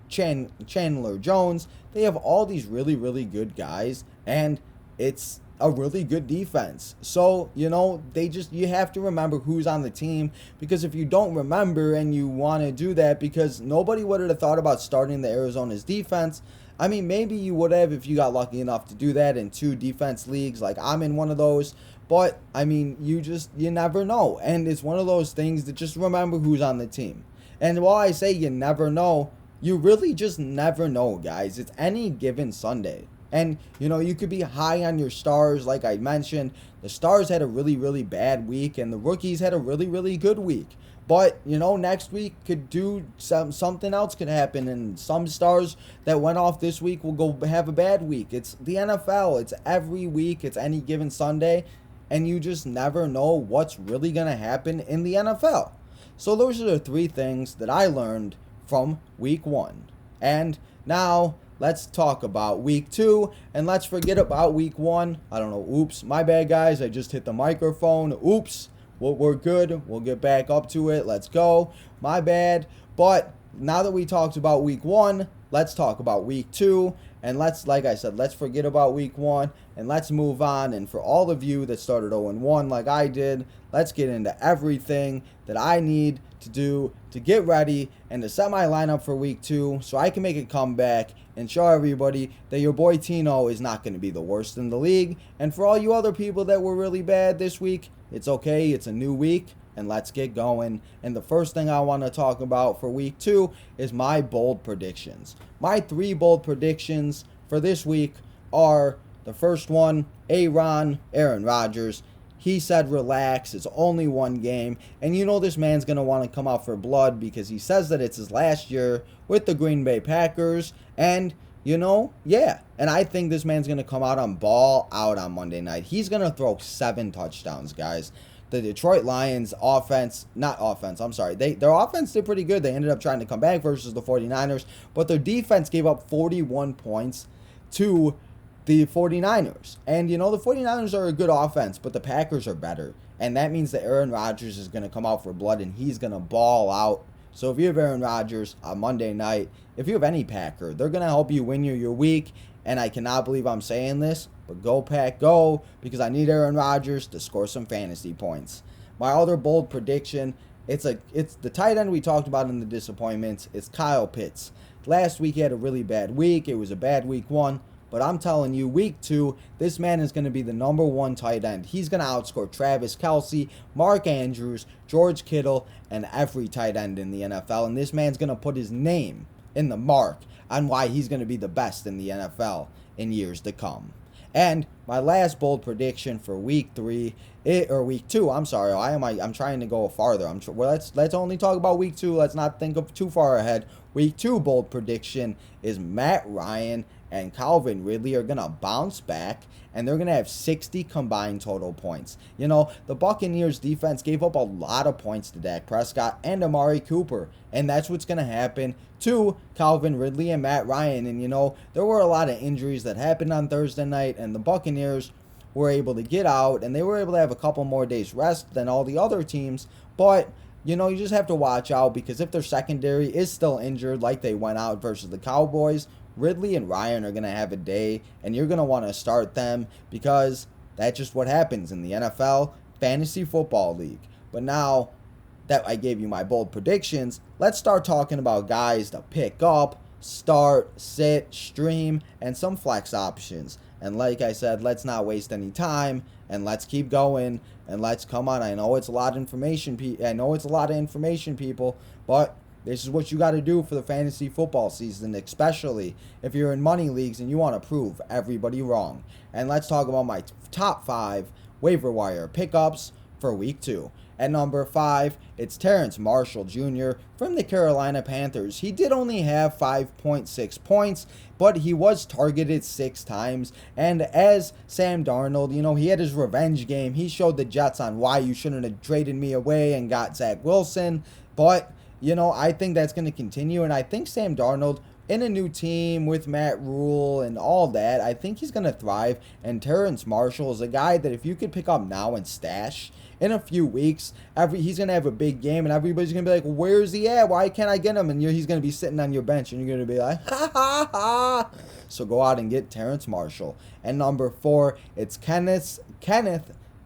Chandler Jones. They have all these really, really good guys. And it's a really good defense. So, you have to remember who's on the team, because if you don't remember and you want to do that, because nobody would have thought about starting the Arizona's defense. Maybe you would have if you got lucky enough to do that in 2 defense leagues, like I'm in one of those. But, you never know. And it's one of those things that just remember who's on the team. And while I say you never know, you really just never know, guys. It's any given Sunday. And, you could be high on your stars, like I mentioned. The Stars had a really, really bad week, and the rookies had a really, really good week. But, next week could do something else could happen, and some stars that went off this week will go have a bad week. It's the NFL. It's every week. It's any given Sunday, and you just never know what's really going to happen in the NFL. So those are the 3 things that I learned from Week 1. And now let's talk about Week 2, and let's forget about Week 1. I don't know. Oops. My bad, guys. I just hit the microphone. Oops. Well, we're good. We'll get back up to it. Let's go. My bad. But now that we talked about Week 1, let's talk about Week 2. And like I said, let's forget about Week 1, and let's move on. And for all of you that started 0-1 like I did, let's get into everything that I need to do to get ready and to set my lineup for Week 2 so I can make a comeback and show everybody that your boy Tino is not going to be the worst in the league. And for all you other people that were really bad this week, it's okay. It's a new week, and let's get going. And the first thing I want to talk about for Week 2 is my bold predictions. My 3 bold predictions for this week are The first one, Aaron Rodgers. He said relax, it's only one game. And you know this man's going to want to come out for blood because he says that it's his last year with the Green Bay Packers. And, yeah. And I think this man's going to come out and ball out on Monday night. He's going to throw 7 touchdowns, guys. The Detroit Lions their offense did pretty good. They ended up trying to come back versus the 49ers. But their defense gave up 41 points to the 49ers. And, the 49ers are a good offense, but the Packers are better. And that means that Aaron Rodgers is going to come out for blood, and he's going to ball out. So if you have Aaron Rodgers on Monday night, if you have any Packer, they're going to help you win your week. And I cannot believe I'm saying this, but go Pack, go, because I need Aaron Rodgers to score some fantasy points. My other bold prediction, it's the tight end we talked about in the disappointments. It's Kyle Pitts. Last week he had a really bad week. It was a bad week 1. But I'm telling you, week 2, this man is going to be the number 1 tight end. He's going to outscore Travis Kelce, Mark Andrews, George Kittle, and every tight end in the NFL. And this man's going to put his name in the mark on why he's going to be the best in the NFL in years to come. And my last bold prediction for week 2, I'm sorry. I'm trying to go farther. Let's only talk about week 2. Let's not think of too far ahead. Week 2 bold prediction is Matt Ryan and Calvin Ridley are going to bounce back, and they're going to have 60 combined total points. The Buccaneers defense gave up a lot of points to Dak Prescott and Amari Cooper, and that's what's going to happen to Calvin Ridley and Matt Ryan. And, there were a lot of injuries that happened on Thursday night, and the Buccaneers were able to get out, and they were able to have a couple more days rest than all the other teams. But, you just have to watch out, because if their secondary is still injured like they went out versus the Cowboys, Ridley and Ryan are going to have a day, and you're going to want to start them because that's just what happens in the NFL Fantasy Football League. But now that I gave you my bold predictions, let's start talking about guys to pick up, start, sit, stream, and some flex options. And like I said, let's not waste any time, and let's keep going, and let's come on. I know it's a lot of information, people, but this is what you got to do for the fantasy football season, especially if you're in money leagues and you want to prove everybody wrong. And let's talk about my top 5 waiver wire pickups for week 2. At number 5, it's Terence Marshall Jr. from the Carolina Panthers. He did only have 5.6 points, but he was targeted 6 times. And as Sam Darnold, he had his revenge game. He showed the Jets on why you shouldn't have traded me away and got Zach Wilson. But I think that's going to continue, and I think Sam Darnold, in a new team with Matt Rule and all that, I think he's going to thrive. And Terence Marshall is a guy that if you could pick up now and stash in a few weeks, he's going to have a big game, and everybody's going to be like, where's he at? Why can't I get him? And he's going to be sitting on your bench, and you're going to be like, ha, ha, ha. So go out and get Terence Marshall. And number 4, it's Kenneth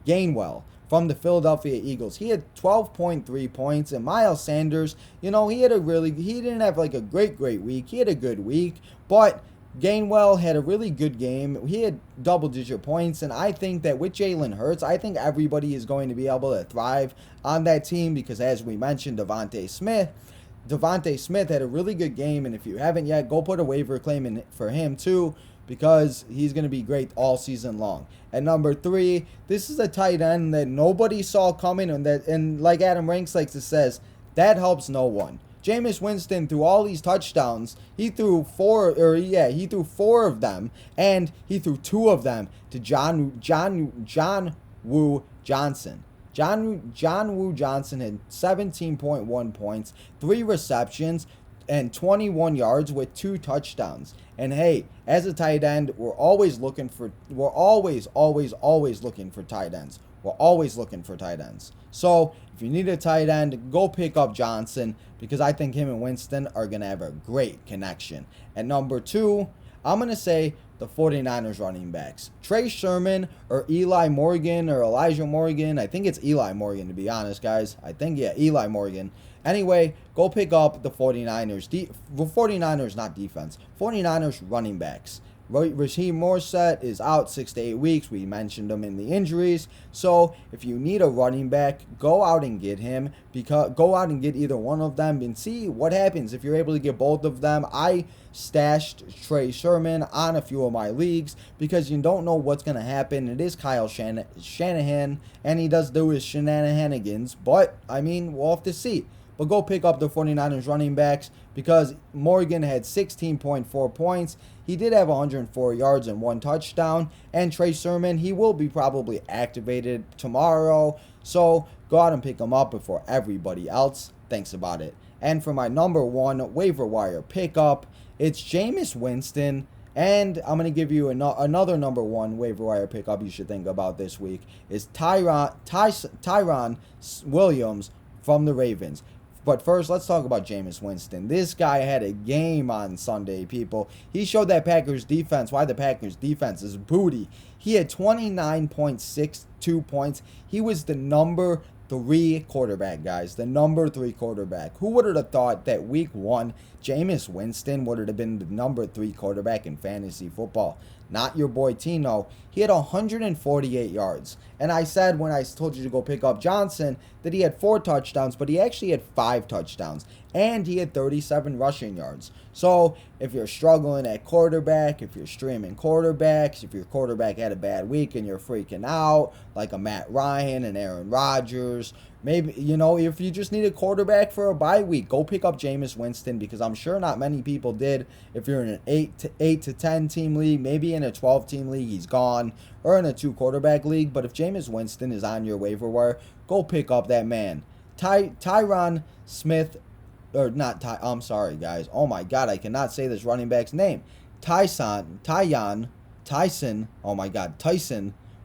Gainwell from the Philadelphia Eagles. He had 12.3 points, and Miles Sanders, he didn't have like a great week. He had a good week, but Gainwell had a really good game. He had double-digit points, and I think that with Jalen Hurts, I think everybody is going to be able to thrive on that team because, as we mentioned, Devontae Smith had a really good game, and if you haven't yet, go put a waiver claim in for him too, because he's going to be great all season long. At number 3, this is a tight end that nobody saw coming, and like Adam Ranks likes to says, that helps no one. Jameis Winston threw all these touchdowns. He threw 4 of them, and he threw 2 of them to John Woo Johnson. John Woo Johnson had 17.1 points, 3 receptions, and 21 yards with 2 touchdowns. And hey, as a tight end, we're always looking for tight ends. We're always looking for tight ends. So if you need a tight end, go pick up Johnson, because I think him and Winston are going to have a great connection. At number 2, I'm going to say the 49ers running backs. Trey Sermon or Eli Morgan or Elijah Morgan. I think it's Eli Morgan, to be honest, guys. Eli Morgan. Anyway, go pick up the 49ers. 49ers, not defense. 49ers running backs. Raheem Morset is out 6 to 8 weeks. We mentioned him in the injuries. So if you need a running back, go out and get him. Go out and get either one of them and see what happens if you're able to get both of them. I stashed Trey Sermon on a few of my leagues because you don't know what's going to happen. It is Kyle Shanahan, and he does do his shenanigans. But, I mean, we'll have to see. But go pick up the 49ers running backs because Morgan had 16.4 points. He did have 104 yards and 1 touchdown. And Trey Sermon, he will be probably activated tomorrow. So go out and pick him up before everybody else thinks about it. And for my number 1 waiver wire pickup, it's Jameis Winston. And I'm going to give you another number 1 waiver wire pickup you should think about this week. Is Tyron Williams from the Ravens. But first, let's talk about Jameis Winston. This guy had a game on Sunday, people. He showed that Packers defense why the Packers defense is booty. He had 29.62 points. He was the number 3 quarterback, guys. The number 3 quarterback. Who would have thought that week 1, Jameis Winston would have been the number 3 quarterback in fantasy football? Not your boy Tino. He had 148 yards. And I said when I told you to go pick up Johnson that he had 4 touchdowns, but he actually had 5 touchdowns. And he had 37 rushing yards. So if you're struggling at quarterback, if you're streaming quarterbacks, if your quarterback had a bad week and you're freaking out, like a Matt Ryan and Aaron Rodgers, maybe, if you just need a quarterback for a bye week, go pick up Jameis Winston because I'm sure not many people did. If you're in an 8 to 10 team league, maybe in a 12 team league, he's gone, or in a 2 quarterback league. But if Jameis Winston is on your waiver wire, go pick up that man. Tyron Smith, or not Ty, I'm sorry guys. Oh my God, I cannot say this running back's name. Tyson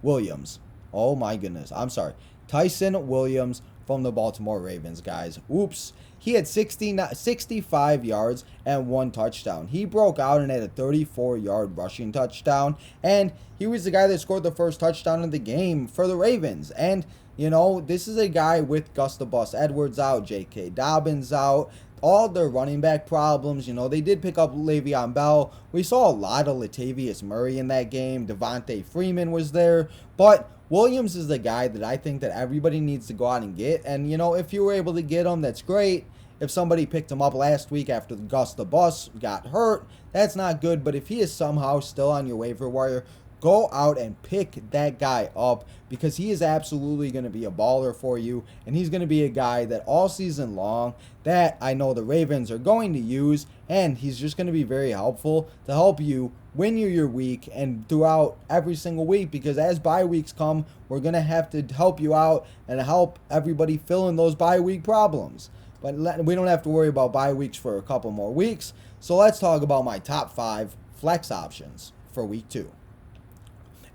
Williams. Oh my goodness, I'm sorry. Tyson Williams from the Baltimore Ravens, guys. Oops. He had 65 yards and 1 touchdown. He broke out and had a 34-yard rushing touchdown. And he was the guy that scored the first touchdown of the game for the Ravens. And, this is a guy with Gus the Bus Edwards out, J.K. Dobbins out, all their running back problems. They did pick up Le'Veon Bell. We saw a lot of Latavius Murray in that game. Devontae Freeman was there. But Williams is the guy that I think that everybody needs to go out and get. And, if you were able to get him, that's great. If somebody picked him up last week after Gus the Bus got hurt, that's not good. But if he is somehow still on your waiver wire, go out and pick that guy up because he is absolutely going to be a baller for you. And he's going to be a guy that all season long that I know the Ravens are going to use. And he's just going to be very helpful to help you win your week and throughout every single week, because as bye weeks come, we're going to have to help you out and help everybody fill in those bye week problems. But we don't have to worry about bye weeks for a couple more weeks. So let's talk about my top 5 flex options for week 2.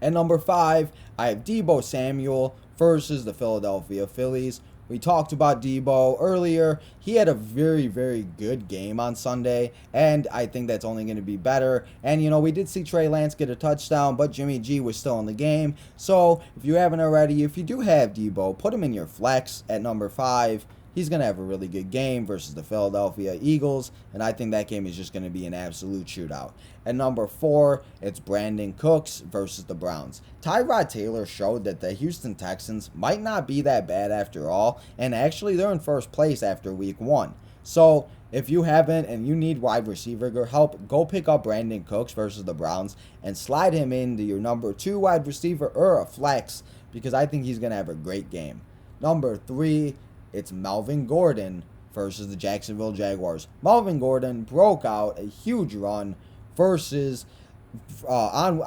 At number 5, I have Deebo Samuel versus the Philadelphia Phillies. We talked about Deebo earlier. He had a very, very good game on Sunday, and I think that's only going to be better. And, we did see Trey Lance get a touchdown, but Jimmy G was still in the game. So if you haven't already, if you do have Deebo, put him in your flex at number 5. He's going to have a really good game versus the Philadelphia Eagles, and I think that game is just going to be an absolute shootout. At number 4, it's Brandon Cooks versus the Browns. Tyrod Taylor showed that the Houston Texans might not be that bad after all, and actually they're in first place after week 1. So if you haven't and you need wide receiver help, go pick up Brandon Cooks versus the Browns and slide him into your number 2 wide receiver or a flex because I think he's going to have a great game. Number 3, it's Melvin Gordon versus the Jacksonville Jaguars. Melvin Gordon broke out a huge run versus on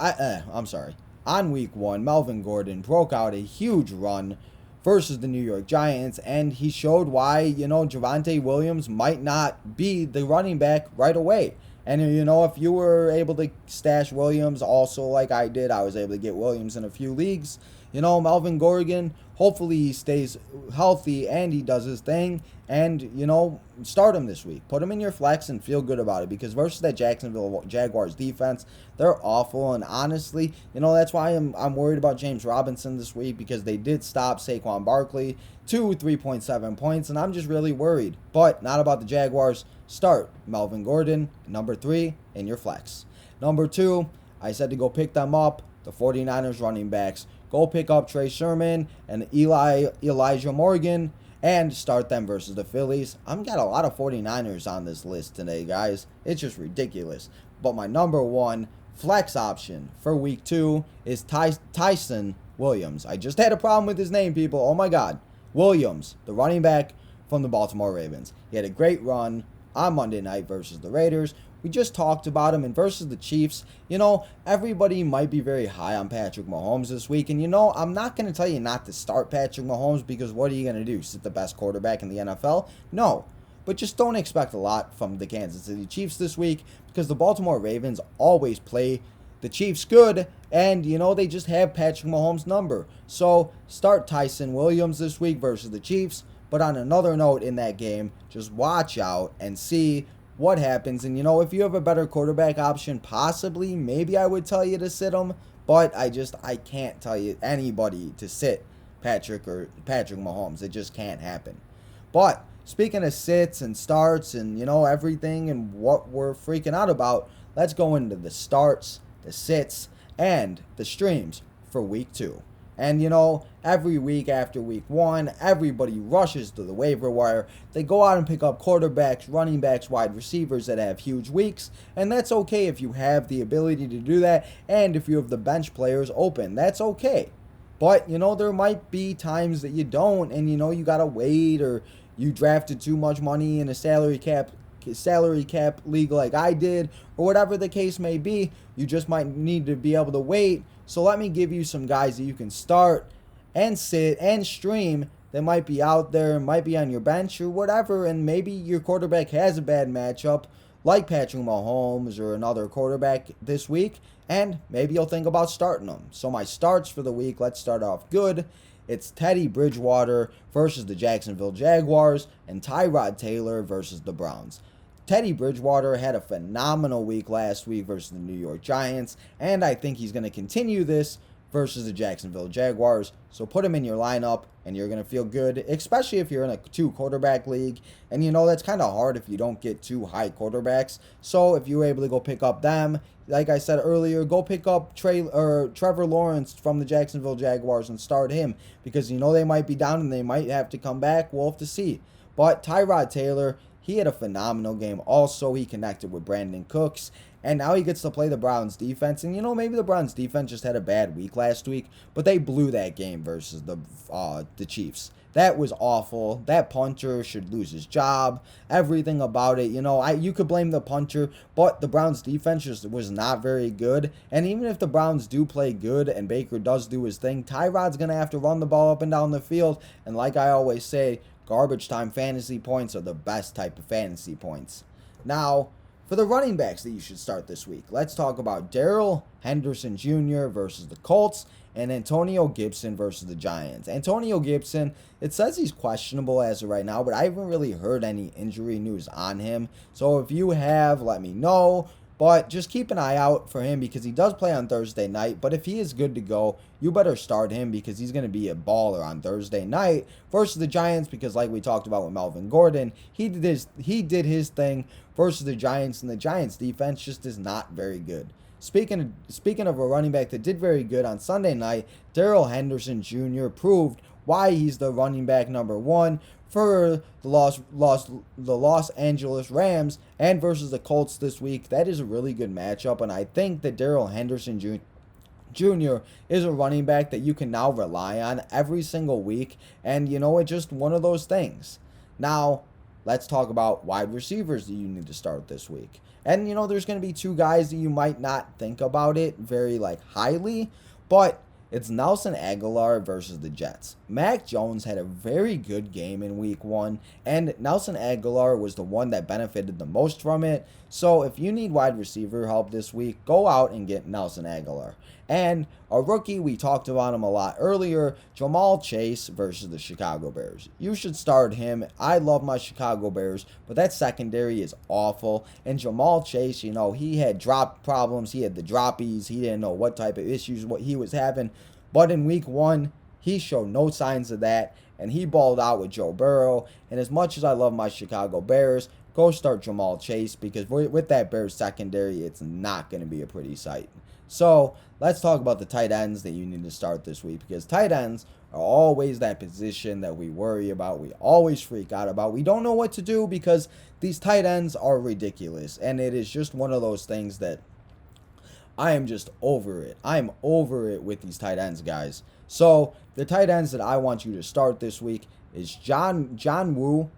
week 1. Melvin Gordon broke out a huge run versus the New York Giants, and he showed why Javonte Williams might not be the running back right away. And if you were able to stash Williams also like I did, I was able to get Williams in a few leagues. Melvin Gordon, hopefully he stays healthy and he does his thing. And, start him this week. Put him in your flex and feel good about it. Because versus that Jacksonville Jaguars defense, they're awful. And honestly, that's why I'm worried about James Robinson this week. Because they did stop Saquon Barkley to 3.7 points. And I'm just really worried. But not about the Jaguars. Start Melvin Gordon, number 3, in your flex. Number 2, I said to go pick them up, the 49ers running backs. Go pick up Trey Sermon and Elijah Morgan and start them versus the Phillies. I've got a lot of 49ers on this list today, guys. It's just ridiculous. But my number one flex option for week 2 is Tyson Williams. I just had a problem with his name, people. Oh my God. Williams, the running back from the Baltimore Ravens. He had a great run on Monday night versus the Raiders. We just talked about him, and versus the Chiefs, everybody might be very high on Patrick Mahomes this week. And, I'm not going to tell you not to start Patrick Mahomes because what are you going to do? Sit the best quarterback in the NFL? No. But just don't expect a lot from the Kansas City Chiefs this week because the Baltimore Ravens always play the Chiefs good, and, they just have Patrick Mahomes' number. So start Tyson Williams this week versus the Chiefs. But on another note in that game, just watch out and see what happens. And, if you have a better quarterback option, possibly, maybe I would tell you to sit him. But I can't tell you anybody to sit Patrick Mahomes. It just can't happen. But speaking of sits and starts and, everything and what we're freaking out about, let's go into the starts, the sits, and the streams for week 2. And, every week after week 1, everybody rushes to the waiver wire. They go out and pick up quarterbacks, running backs, wide receivers that have huge weeks. And that's okay if you have the ability to do that. And if you have the bench players open, that's okay. But, there might be times that you don't. And, you got to wait, or you drafted too much money in a salary cap league like I did, or whatever the case may be. You just might need to be able to wait. So let me give you some guys that you can start and sit and stream that might be out there, might be on your bench or whatever, and maybe your quarterback has a bad matchup like Patrick Mahomes or another quarterback this week, and maybe you'll think about starting them. So my starts for the week, let's start off good. It's Teddy Bridgewater versus the Jacksonville Jaguars and Tyrod Taylor versus the Browns. Teddy Bridgewater had a phenomenal week last week versus the New York Giants, and I think he's going to continue this versus the Jacksonville Jaguars. So put him in your lineup, and you're going to feel good, especially if you're in a 2-quarterback league. And, that's kind of hard if you don't get 2 high quarterbacks. So if you're able to go pick up them, like I said earlier, go pick up Trevor Lawrence from the Jacksonville Jaguars and start him because, they might be down and they might have to come back. We'll have to see. But Tyrod Taylor, he had a phenomenal game. Also, he connected with Brandon Cooks, and now he gets to play the Browns defense. And, maybe the Browns defense just had a bad week last week, but they blew that game versus the Chiefs. That was awful. That punter should lose his job. Everything about it, you could blame the punter, but the Browns defense just was not very good. And even if the Browns do play good and Baker does do his thing, Tyrod's going to have to run the ball up and down the field. And like I always say, garbage time fantasy points are the best type of fantasy points. Now, for the running backs that you should start this week, let's talk about Daryl Henderson Jr. versus the Colts and Antonio Gibson versus the Giants. Antonio Gibson, it says he's questionable as of right now, but I haven't really heard any injury news on him. So if you have, let me know. But just keep an eye out for him because he does play on Thursday night. But if he is good to go, you better start him because he's going to be a baller on Thursday night versus the Giants because like we talked about with Melvin Gordon, he did his thing versus the Giants, and the Giants defense just is not very good. Speaking of a running back that did very good on Sunday night, Daryl Henderson Jr. proved why he's the running back number 1 for the Los Angeles Rams and versus the Colts this week. That is a really good matchup, and I think that Daryl Henderson Jr. is a running back that you can now rely on every single week, and it's just one of those things. Now, let's talk about wide receivers that you need to start this week. And, there's going to be 2 guys that you might not think about it very, highly, but it's Nelson Aguilar versus the Jets. Mac Jones had a very good game in week 1, and Nelson Aguilar was the one that benefited the most from it. So if you need wide receiver help this week, go out and get Nelson Aguilar. And a rookie, we talked about him a lot earlier, Jamal Chase versus the Chicago Bears. You should start him. I love my Chicago Bears, but that secondary is awful. And Jamal Chase, he had drop problems. He had the droppies. He didn't know what type of issues what he was having. But in week 1, he showed no signs of that, and he balled out with Joe Burrow. And as much as I love my Chicago Bears, go start Jamal Chase, because with that Bears secondary, it's not going to be a pretty sight. So let's talk about the tight ends that you need to start this week, because tight ends are always that position that we worry about. We always freak out about. We don't know what to do because these tight ends are ridiculous. And it is just one of those things that I am just over it. I'm over it with these tight ends, guys. So the tight ends that I want you to start this week is John Woo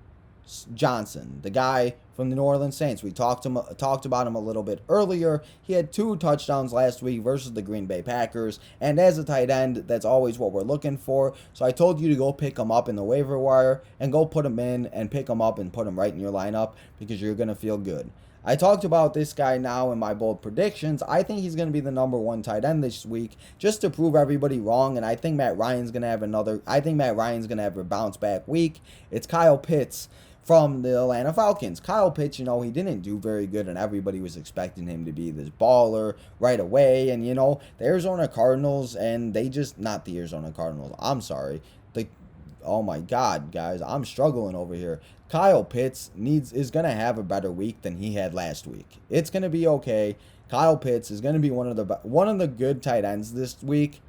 Johnson, the guy from the New Orleans Saints. We talked about him a little bit earlier. He had 2 touchdowns last week versus the Green Bay Packers, and as a tight end, that's always what we're looking for. So I told you to go pick him up in the waiver wire and go put him in and pick him up and put him right in your lineup, because you're going to feel good. I talked about this guy now in my bold predictions. I think he's going to be the number 1 tight end this week, just to prove everybody wrong. And I think Matt Ryan's going to have a bounce back week. It's Kyle Pitts from the Atlanta Falcons. Kyle Pitts, he didn't do very good, and everybody was expecting him to be this baller right away. And, the Arizona Cardinals, and not the Arizona Cardinals, I'm sorry. Oh my God, guys, I'm struggling over here. Kyle Pitts is going to have a better week than he had last week. It's going to be okay. Kyle Pitts is going to be one of the good tight ends this week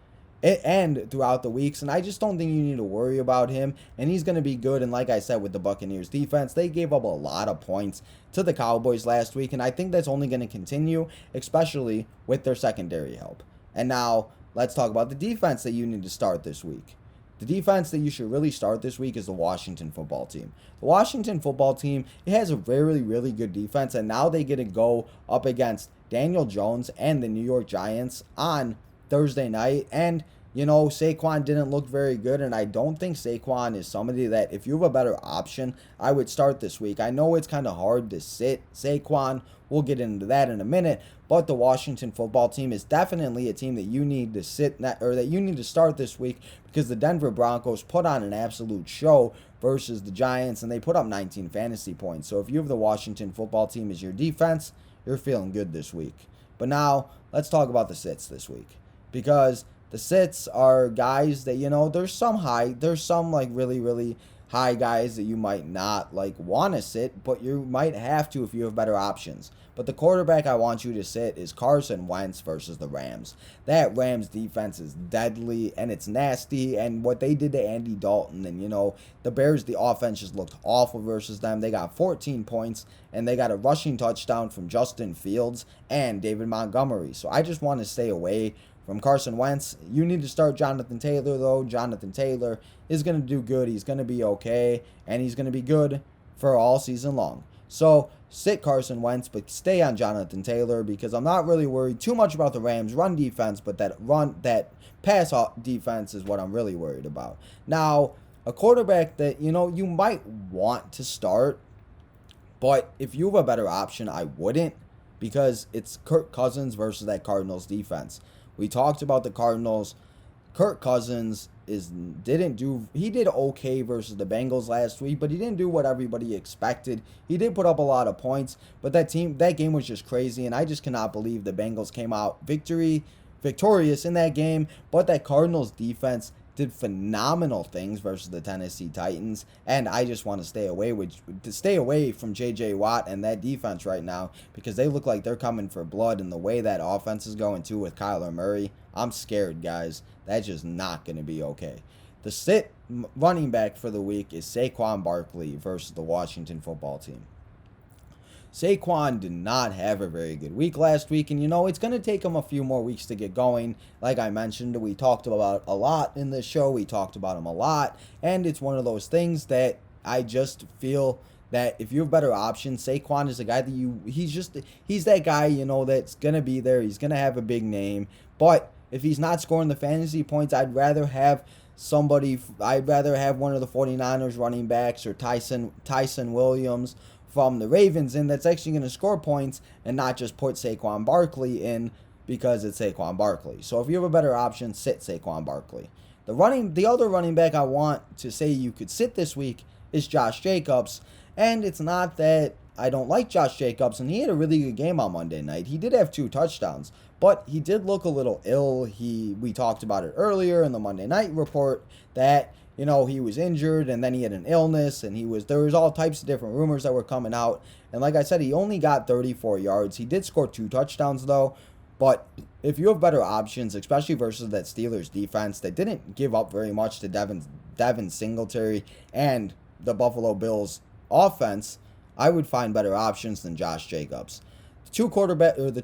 and throughout the weeks, and I just don't think you need to worry about him, and he's going to be good. And like I said, with the Buccaneers defense, they gave up a lot of points to the Cowboys last week, and I think that's only going to continue, especially with their secondary help. And now let's talk about the defense that you need to start this week. The defense that you should really start this week is the Washington football team. The Washington football team, it has a very, really good defense, and now they get to go up against Daniel Jones and the New York Giants on Thursday night. And, Saquon didn't look very good, and I don't think Saquon is somebody that, if you have a better option, I would start this week. I know it's kind of hard to sit Saquon. We'll get into that in a minute. But the Washington football team is definitely a team that you need to that you need to start this week, because the Denver Broncos put on an absolute show versus the Giants, and they put up 19 fantasy points. So if you have the Washington football team as your defense, you're feeling good this week. But now let's talk about the sits this week, because the sits are guys that, there's some like really, really high guys that you might not want to sit, but you might have to if you have better options. But the quarterback I want you to sit is Carson Wentz versus the Rams. That Rams defense is deadly, and it's nasty, and what they did to Andy Dalton, and the Bears, the offense just looked awful versus them. They got 14 points, and they got a rushing touchdown from Justin Fields and David Montgomery. So I just want to stay away from Carson Wentz. You need to start Jonathan Taylor, though. Jonathan Taylor is going to do good. He's going to be okay, and he's going to be good for all season long. So sit Carson Wentz, but stay on Jonathan Taylor, because I'm not really worried too much about the Rams' run defense, but that pass defense is what I'm really worried about. Now, a quarterback that, you might want to start, but if you have a better option, I wouldn't, because it's Kirk Cousins versus that Cardinals defense. We talked about the Cardinals. Kirk Cousins did okay versus the Bengals last week, but he didn't do what everybody expected. He did put up a lot of points, but that game was just crazy, and I just cannot believe the Bengals came out victorious in that game. But that Cardinals defense did phenomenal things versus the Tennessee Titans, and I just want to stay away from J.J. Watt and that defense right now, because they look like they're coming for blood, and the way that offense is going too with Kyler Murray, I'm scared, guys. That's just not going to be okay. The sit running back for the week is Saquon Barkley versus the Washington football team. Saquon did not have a very good week last week, and it's going to take him a few more weeks to get going. Like I mentioned, we talked about a lot in this show. We talked about him a lot, and it's one of those things that I just feel that if you have better options, Saquon is a guy that he's that guy, that's going to be there. He's going to have a big name, but if he's not scoring the fantasy points, I'd rather have one of the 49ers running backs, or Tyson Williams from the Ravens in, that's actually going to score points, and not just put Saquon Barkley in because it's Saquon Barkley. So if you have a better option, sit Saquon Barkley. The other running back I want to say you could sit this week is Josh Jacobs, and it's not that I don't like Josh Jacobs, and he had a really good game on Monday night. He did have 2 touchdowns, but he did look a little ill. We talked about it earlier in the Monday night report that he was injured and then he had an illness and there was all types of different rumors that were coming out. And like I said, he only got 34 yards. He did score 2 touchdowns though. But if you have better options, especially versus that Steelers defense that didn't give up very much to Devin Singletary and the Buffalo Bills offense, I would find better options than Josh Jacobs. We already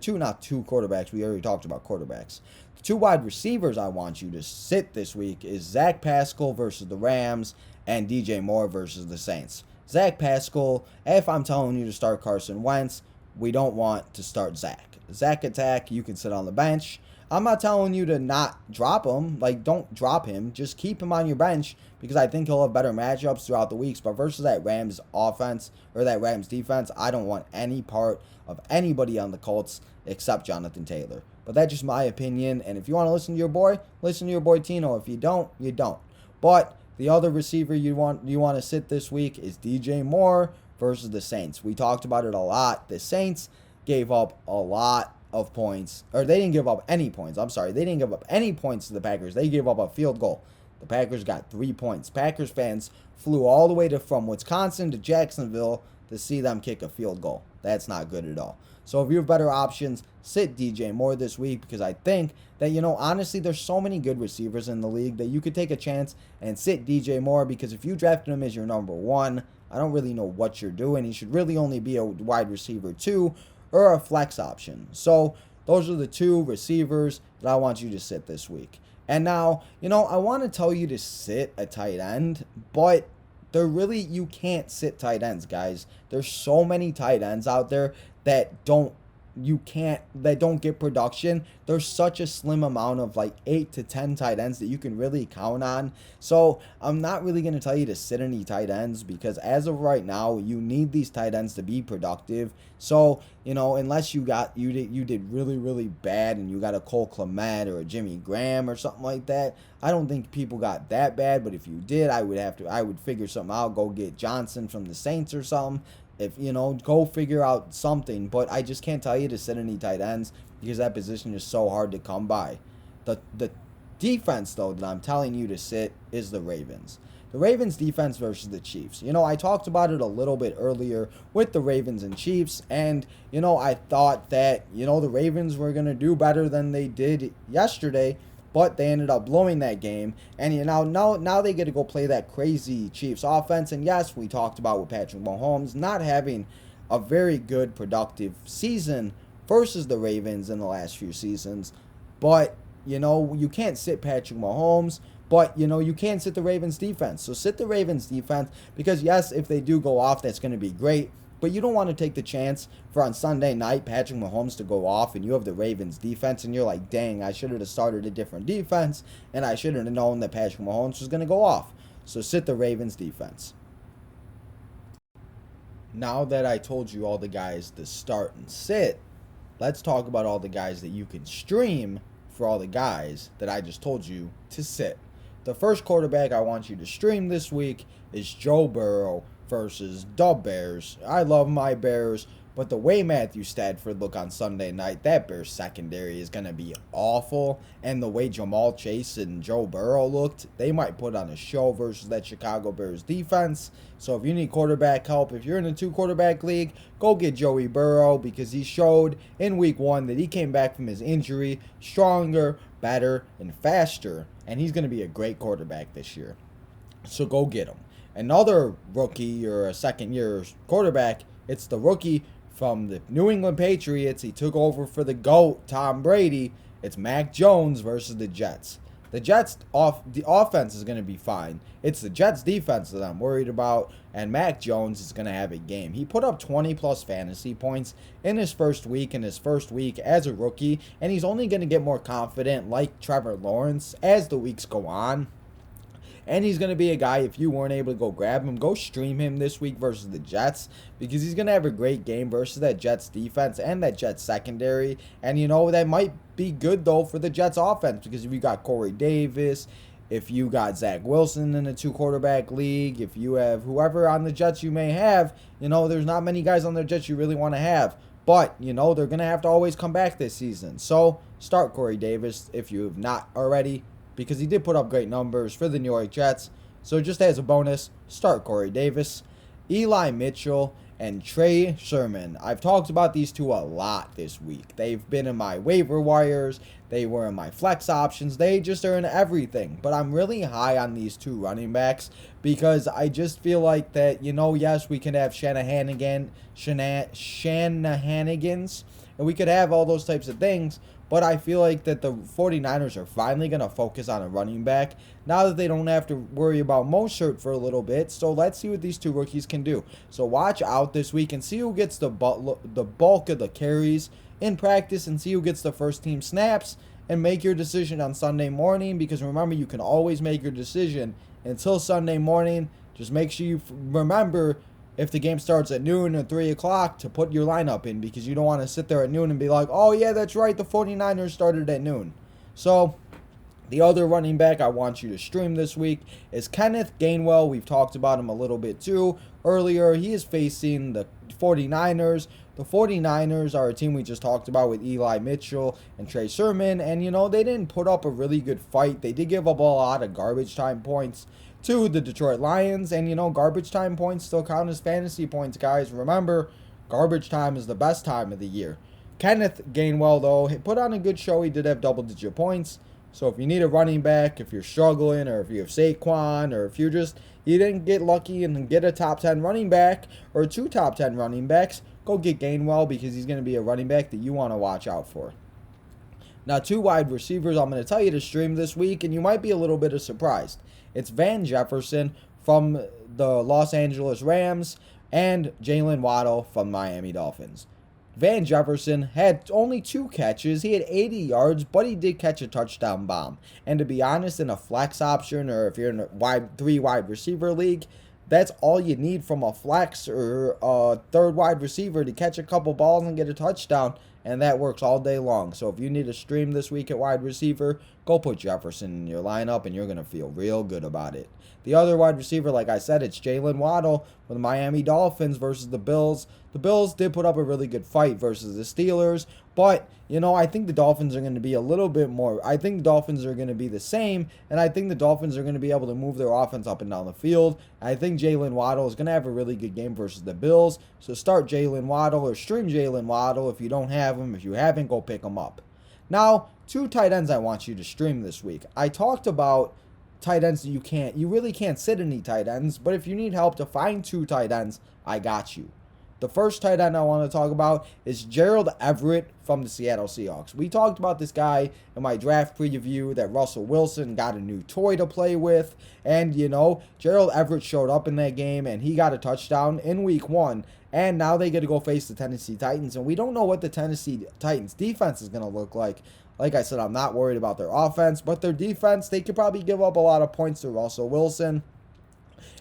talked about quarterbacks. The 2 wide receivers I want you to sit this week is Zach Pascal versus the Rams and DJ Moore versus the Saints. Zach Pascal, if I'm telling you to start Carson Wentz, we don't want to start Zach. Zach attack, you can sit on the bench. I'm not telling you to not drop him. Don't drop him. Just keep him on your bench because I think he'll have better matchups throughout the weeks. But versus that Rams offense or that Rams defense, I don't want any part of anybody on the Colts except Jonathan Taylor. But that's just my opinion. And if you want to listen to your boy, listen to your boy Tino. If you don't, you don't. But the other receiver you want to sit this week is DJ Moore versus the Saints. We talked about it a lot. The Saints gave up a lot of points, or they didn't give up any points. I'm sorry, they didn't give up any points to the Packers. They gave up a field goal. The Packers got 3 points. Packers fans flew all the way from Wisconsin to Jacksonville to see them kick a field goal. That's not good at all. So if you have better options, sit DJ Moore this week because I think that, honestly, there's so many good receivers in the league that you could take a chance and sit DJ Moore because if you drafted him as your number 1, I don't really know what you're doing. He should really only be a wide receiver 2 or a flex option. So those are the 2 receivers that I want you to sit this week. And now, I want to tell you to sit a tight end, but you can't sit tight ends, guys. There's so many tight ends out there that don't get production. There's such a slim amount of 8 to 10 tight ends that you can really count on. So I'm not really going to tell you to sit any tight ends because as of right now, you need these tight ends to be productive. So, unless you did really, really bad and you got a Cole Kmet or a Jimmy Graham or something like that, I don't think people got that bad. But if you did, I would figure something out. Go get Johnson from the Saints or something. Go figure out something. But I just can't tell you to sit any tight ends because that position is so hard to come by. The defense, though, that I'm telling you to sit is the Ravens. The Ravens defense versus the Chiefs. I talked about it a little bit earlier with the Ravens and Chiefs. And, I thought that, the Ravens were going to do better than they did yesterday. But they ended up blowing that game. And now they get to go play that crazy Chiefs offense. And yes, we talked about with Patrick Mahomes not having a very good productive season versus the Ravens in the last few seasons. But, you can't sit Patrick Mahomes. But, you can sit the Ravens defense. So sit the Ravens defense because, yes, if they do go off, that's going to be great. But you don't want to take the chance for on Sunday night Patrick Mahomes to go off and you have the Ravens defense and you're like, dang, I should have started a different defense and I should have known that Patrick Mahomes was going to go off. So sit the Ravens defense. Now that I told you all the guys to start and sit, let's talk about all the guys that you can stream for all the guys that I just told you to sit. The first quarterback I want you to stream this week is Joe Burrow versus the Bears. I love my Bears, but the way Matthew Stafford look on Sunday night, that Bears secondary is going to be awful. And the way Jamal Chase and Joe Burrow looked, they might put on a show versus that Chicago Bears defense. So if you need quarterback help, if you're in a 2-quarterback league, go get Joey Burrow because he showed in week 1 that he came back from his injury stronger, better, and faster. And he's going to be a great quarterback this year. So go get him. Another rookie or a second-year quarterback, it's the rookie from the New England Patriots. He took over for the GOAT, Tom Brady. It's Mac Jones versus the Jets. The Jets, the offense is going to be fine. It's the Jets defense that I'm worried about, and Mac Jones is going to have a game. He put up 20-plus fantasy points in his first week as a rookie, and he's only going to get more confident like Trevor Lawrence as the weeks go on. And he's going to be a guy, if you weren't able to go grab him, go stream him this week versus the Jets because he's going to have a great game versus that Jets defense and that Jets secondary. And, that might be good, though, for the Jets offense because if you got Corey Davis, if you got Zach Wilson in a 2-quarterback league, if you have whoever on the Jets you may have, there's not many guys on the Jets you really want to have. But, they're going to have to always come back this season. So start Corey Davis if you have not already, because he did put up great numbers for the New York Jets So just as a bonus, start Corey Davis, Eli Mitchell, and Trey Sermon. I've talked about these two a lot this week. They've been in my waiver wires. They were in my flex options. They just are in everything. But I'm really high on these two running backs because I just feel like that, yes, we can have Shanahanigans, and we could have all those types of things. But I feel like that the 49ers are finally going to focus on a running back now that they don't have to worry about Mostert for a little bit. So let's see what these two rookies can do. So watch out this week and see who gets the bulk of the carries in practice and see who gets the first team snaps and make your decision on Sunday morning, because remember, you can always make your decision until Sunday morning. Just make sure you remember if the game starts at noon or 3 o'clock to put your lineup in, because you don't want to sit there at noon and be like, oh yeah, that's right, the 49ers started at noon. So the other running back I want you to stream this week is Kenneth Gainwell. We've talked about him a little bit too earlier. He is facing the 49ers. The 49ers are a team we just talked about with Eli Mitchell and Trey Sermon, and they didn't put up a really good fight. They did give up a lot of garbage time points to the Detroit Lions, and garbage time points still count as fantasy points, guys. Remember, garbage time is the best time of the year. Kenneth Gainwell, though, he put on a good show. He did have double-digit points. So if you need a running back, if you're struggling, or if you have Saquon, or if you didn't get lucky and get a top 10 running back or two top 10 running backs, go get Gainwell, because he's going to be a running back that you want to watch out for. Now, two wide receivers I'm going to tell you to stream this week, and you might be a little bit surprised. It's Van Jefferson from the Los Angeles Rams and Jalen Waddle from Miami Dolphins. Van Jefferson had only 2 catches. He had 80 yards, but he did catch a touchdown bomb. And to be honest, in a flex option, or if you're in a 3 wide receiver league, that's all you need from a flex or a third wide receiver to catch a couple balls and get a touchdown. And that works all day long. So if you need a stream this week at wide receiver, go put Jefferson in your lineup and you're going to feel real good about it. The other wide receiver, like I said, it's Jalen Waddle with the Miami Dolphins versus the Bills. The Bills did put up a really good fight versus the Steelers, but, I think the Dolphins are going to be a little bit more. I think the Dolphins are going to be the same, and I think the Dolphins are going to be able to move their offense up and down the field. I think Jalen Waddle is going to have a really good game versus the Bills, so start Jalen Waddle or stream Jalen Waddle if you don't have him. If you haven't, go pick him up. Now, 2 tight ends I want you to stream this week. I talked about tight ends that you really can't sit any tight ends, but if you need help to find 2 tight ends, I got you. The first tight end I want to talk about is Gerald Everett from the Seattle Seahawks. We talked about this guy in my draft preview, that Russell Wilson got a new toy to play with, and Gerald Everett showed up in that game and he got a touchdown in week 1, and now they get to go face the Tennessee Titans, and we don't know what the Tennessee Titans defense is going to look like. Like I said, I'm not worried about their offense, but their defense, they could probably give up a lot of points to Russell Wilson.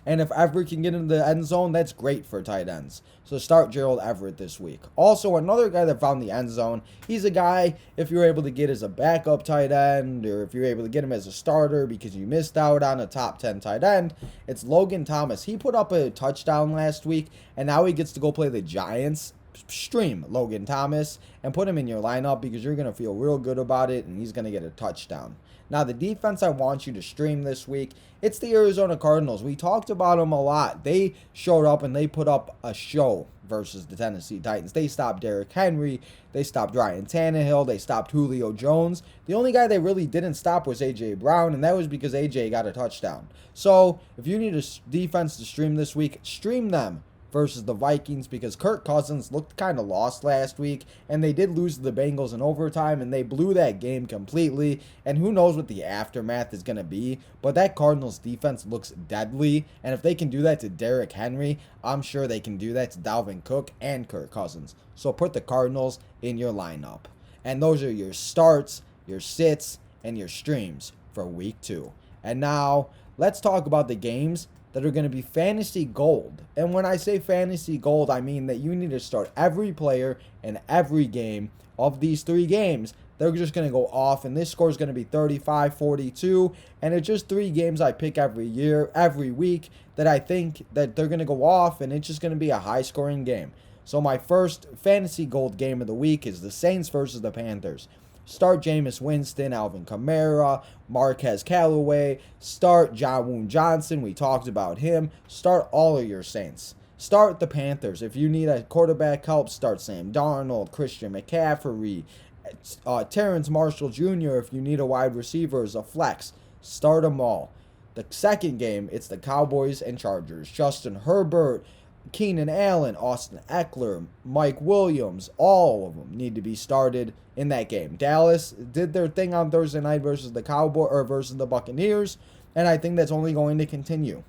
And if Everett can get into the end zone, that's great for tight ends. So start Gerald Everett this week. Also, another guy that found the end zone, he's a guy, if you're able to get as a backup tight end, or if you're able to get him as a starter because you missed out on a top 10 tight end, it's Logan Thomas. He put up a touchdown last week, and now he gets to go play the Giants. Stream Logan Thomas and put him in your lineup, because you're going to feel real good about it, and he's going to get a touchdown. Now, the defense I want you to stream this week, it's the Arizona Cardinals. We talked about them a lot. They showed up and they put up a show versus the Tennessee Titans. They stopped Derrick Henry. They stopped Ryan Tannehill. They stopped Julio Jones. The only guy they really didn't stop was A.J. Brown, and that was because A.J. got a touchdown. So, if you need a defense to stream this week, stream them versus the Vikings, because Kirk Cousins looked kind of lost last week, and they did lose to the Bengals in overtime, and they blew that game completely, and who knows what the aftermath is going to be, but that Cardinals defense looks deadly, and if they can do that to Derrick Henry, I'm sure they can do that to Dalvin Cook and Kirk Cousins. So put the Cardinals in your lineup. And those are your starts, your sits, and your streams for week 2. And now, let's talk about the games that are going to be fantasy gold. And when I say fantasy gold, I mean that you need to start every player in every game of these 3 games. They're just going to go off, and this score is going to be 35-42, and it's just 3 games I pick every week that I think that they're going to go off, and it's just going to be a high-scoring game. So my first fantasy gold game of the week is the Saints versus the Panthers. Start Jameis Winston, Alvin Kamara, Marquez Callaway. Start John Johnson. We talked about him. Start all of your Saints. Start the Panthers. If you need a quarterback help, start Sam Darnold, Christian McCaffrey, Terence Marshall Jr. If you need a wide receiver as a flex, start them all. The second game, it's the Cowboys and Chargers. Justin Herbert, Keenan Allen, Austin Eckler, Mike Williams, all of them need to be started in that game. Dallas did their thing on Thursday night versus the Buccaneers, and I think that's only going to continue.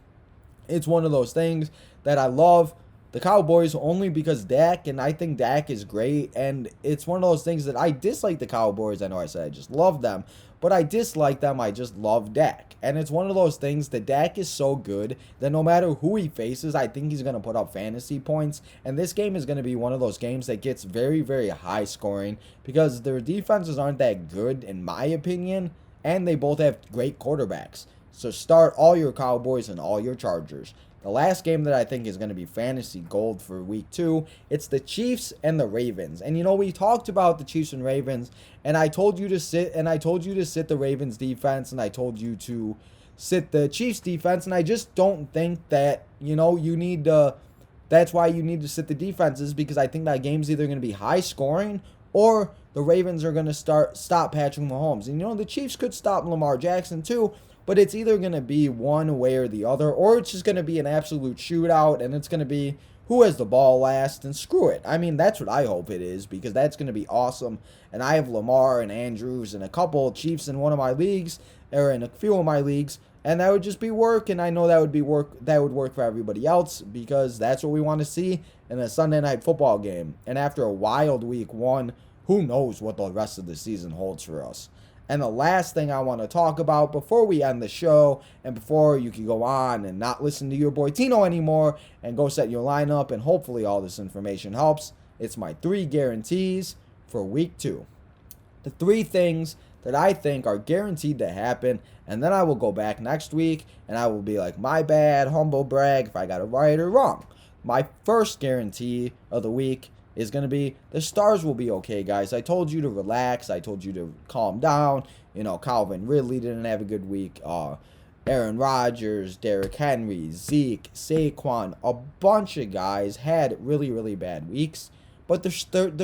It's one of those things that I love the Cowboys only because Dak, and I think Dak is great, and it's one of those things that I dislike the Cowboys. I know I said I just love them, but I dislike them. I just love Dak. And it's one of those things that Dak is so good that no matter who he faces, I think he's going to put up fantasy points. And this game is going to be one of those games that gets very, very high scoring because their defenses aren't that good, in my opinion, and they both have great quarterbacks. So start all your Cowboys and all your Chargers. The last game that I think is going to be fantasy gold for week 2, it's the Chiefs and the Ravens. And we talked about the Chiefs and Ravens, and I told you to sit the Ravens defense, and I told you to sit the Chiefs defense, and I just don't think that, that's why you need to sit the defenses, because I think that game's either going to be high scoring or the Ravens are going to stop Patrick Mahomes. And the Chiefs could stop Lamar Jackson too, but it's either going to be one way or the other, or it's just going to be an absolute shootout, and it's going to be who has the ball last, and screw it. I mean, that's what I hope it is, because that's going to be awesome. And I have Lamar and Andrews and a couple of Chiefs in one of my leagues, or in a few of my leagues, and that would just be work, and I know that would work for everybody else, because that's what we want to see in a Sunday night football game. And after a wild week 1, who knows what the rest of the season holds for us. And the last thing I want to talk about before we end the show, and before you can go on and not listen to your boy Tino anymore and go set your lineup, and hopefully all this information helps, it's my 3 guarantees for week 2. The 3 things that I think are guaranteed to happen, and then I will go back next week and I will be like, my bad, humble brag if I got it right or wrong. My first guarantee of the week is going to be the Stars will be okay, guys. I told you to relax. I told you to calm down. Calvin Ridley didn't have a good week. Aaron Rodgers, Derrick Henry, Zeke, Saquon, a bunch of guys had really, really bad weeks. But they're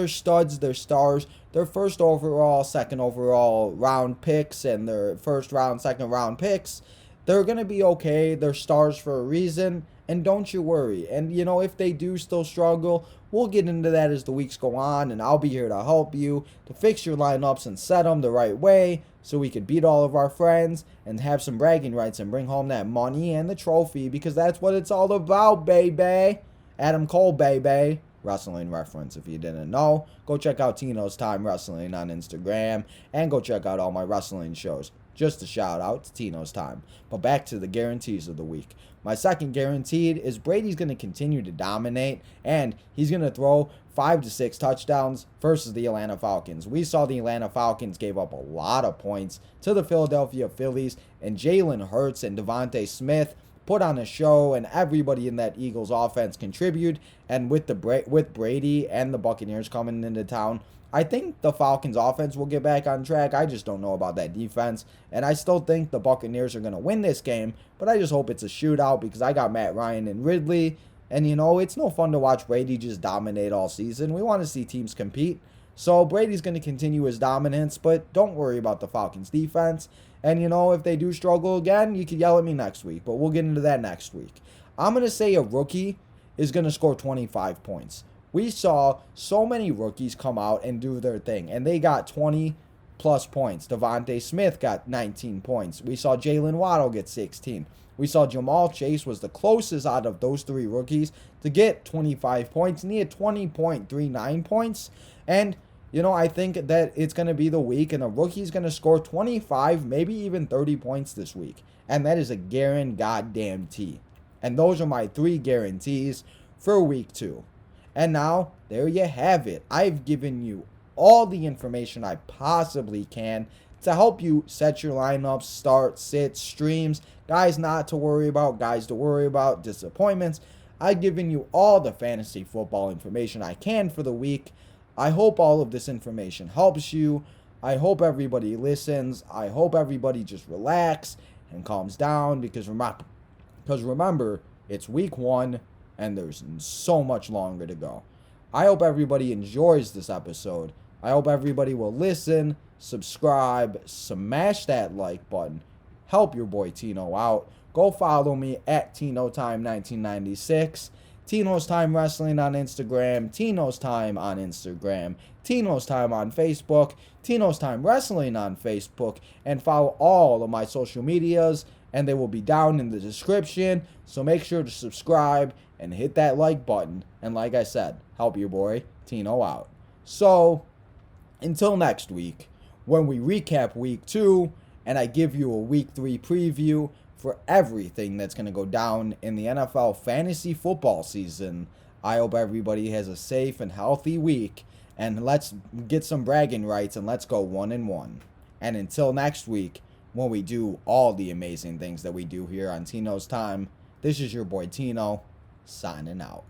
studs, they're stars. Their first overall, second overall round picks and their first round, second round picks, they're going to be okay. They're stars for a reason. And don't you worry. And, if they do still struggle, we'll get into that as the weeks go on. And I'll be here to help you to fix your lineups and set them the right way so we can beat all of our friends and have some bragging rights and bring home that money and the trophy, because that's what it's all about, baby. Adam Cole, baby. Wrestling reference. If you didn't know, go check out Tino's Time Wrestling on Instagram and go check out all my wrestling shows. Just a shout out to Tino's Time. But back to the guarantees of the week. My second guaranteed is Brady's going to continue to dominate, and he's going to throw 5 to 6 touchdowns versus the Atlanta Falcons. We saw the Atlanta Falcons gave up a lot of points to the Philadelphia Phillies, and Jalen Hurts and Devontae Smith put on a show, and everybody in that Eagles offense contributed. And with Brady and the Buccaneers coming into town, I think the Falcons offense will get back on track. I just don't know about that defense. And I still think the Buccaneers are going to win this game, but I just hope it's a shootout because I got Matt Ryan and Ridley. And, it's no fun to watch Brady just dominate all season. We want to see teams compete. So Brady's going to continue his dominance, but don't worry about the Falcons defense. And, if they do struggle again, you can yell at me next week, but we'll get into that next week. I'm going to say a rookie is going to score 25 points. We saw so many rookies come out and do their thing, and they got 20-plus points. Devontae Smith got 19 points. We saw Jalen Waddle get 16. We saw Jamal Chase was the closest out of those 3 rookies to get 25 points, and he had 20.39 points. And, I think that it's going to be the week, and a rookie's going to score 25, maybe even 30 points this week. And that is a guarantee. And those are my 3 guarantees for week 2. And now, there you have it. I've given you all the information I possibly can to help you set your lineups, start, sit, streams, guys not to worry about, guys to worry about, disappointments. I've given you all the fantasy football information I can for the week. I hope all of this information helps you. I hope everybody listens. I hope everybody just relax and calms down because remember, it's week 1 and there's so much longer to go. I hope everybody enjoys this episode. I hope everybody will listen, subscribe, smash that like button, help your boy Tino out. Go follow me at TinoTime1996. Tino's Time Wrestling on Instagram, Tino's Time on Instagram, Tino's Time on Facebook, Tino's Time Wrestling on Facebook, and follow all of my social medias, and they will be down in the description. So make sure to subscribe and hit that like button. And like I said, help your boy Tino out. So until next week, when we recap week 2 and I give you a week 3 preview for everything that's going to go down in the NFL fantasy football season, I hope everybody has a safe and healthy week, and let's get some bragging rights and let's go 1-1. And until next week, when we do all the amazing things that we do here on Tino's Time, this is your boy Tino, signing out.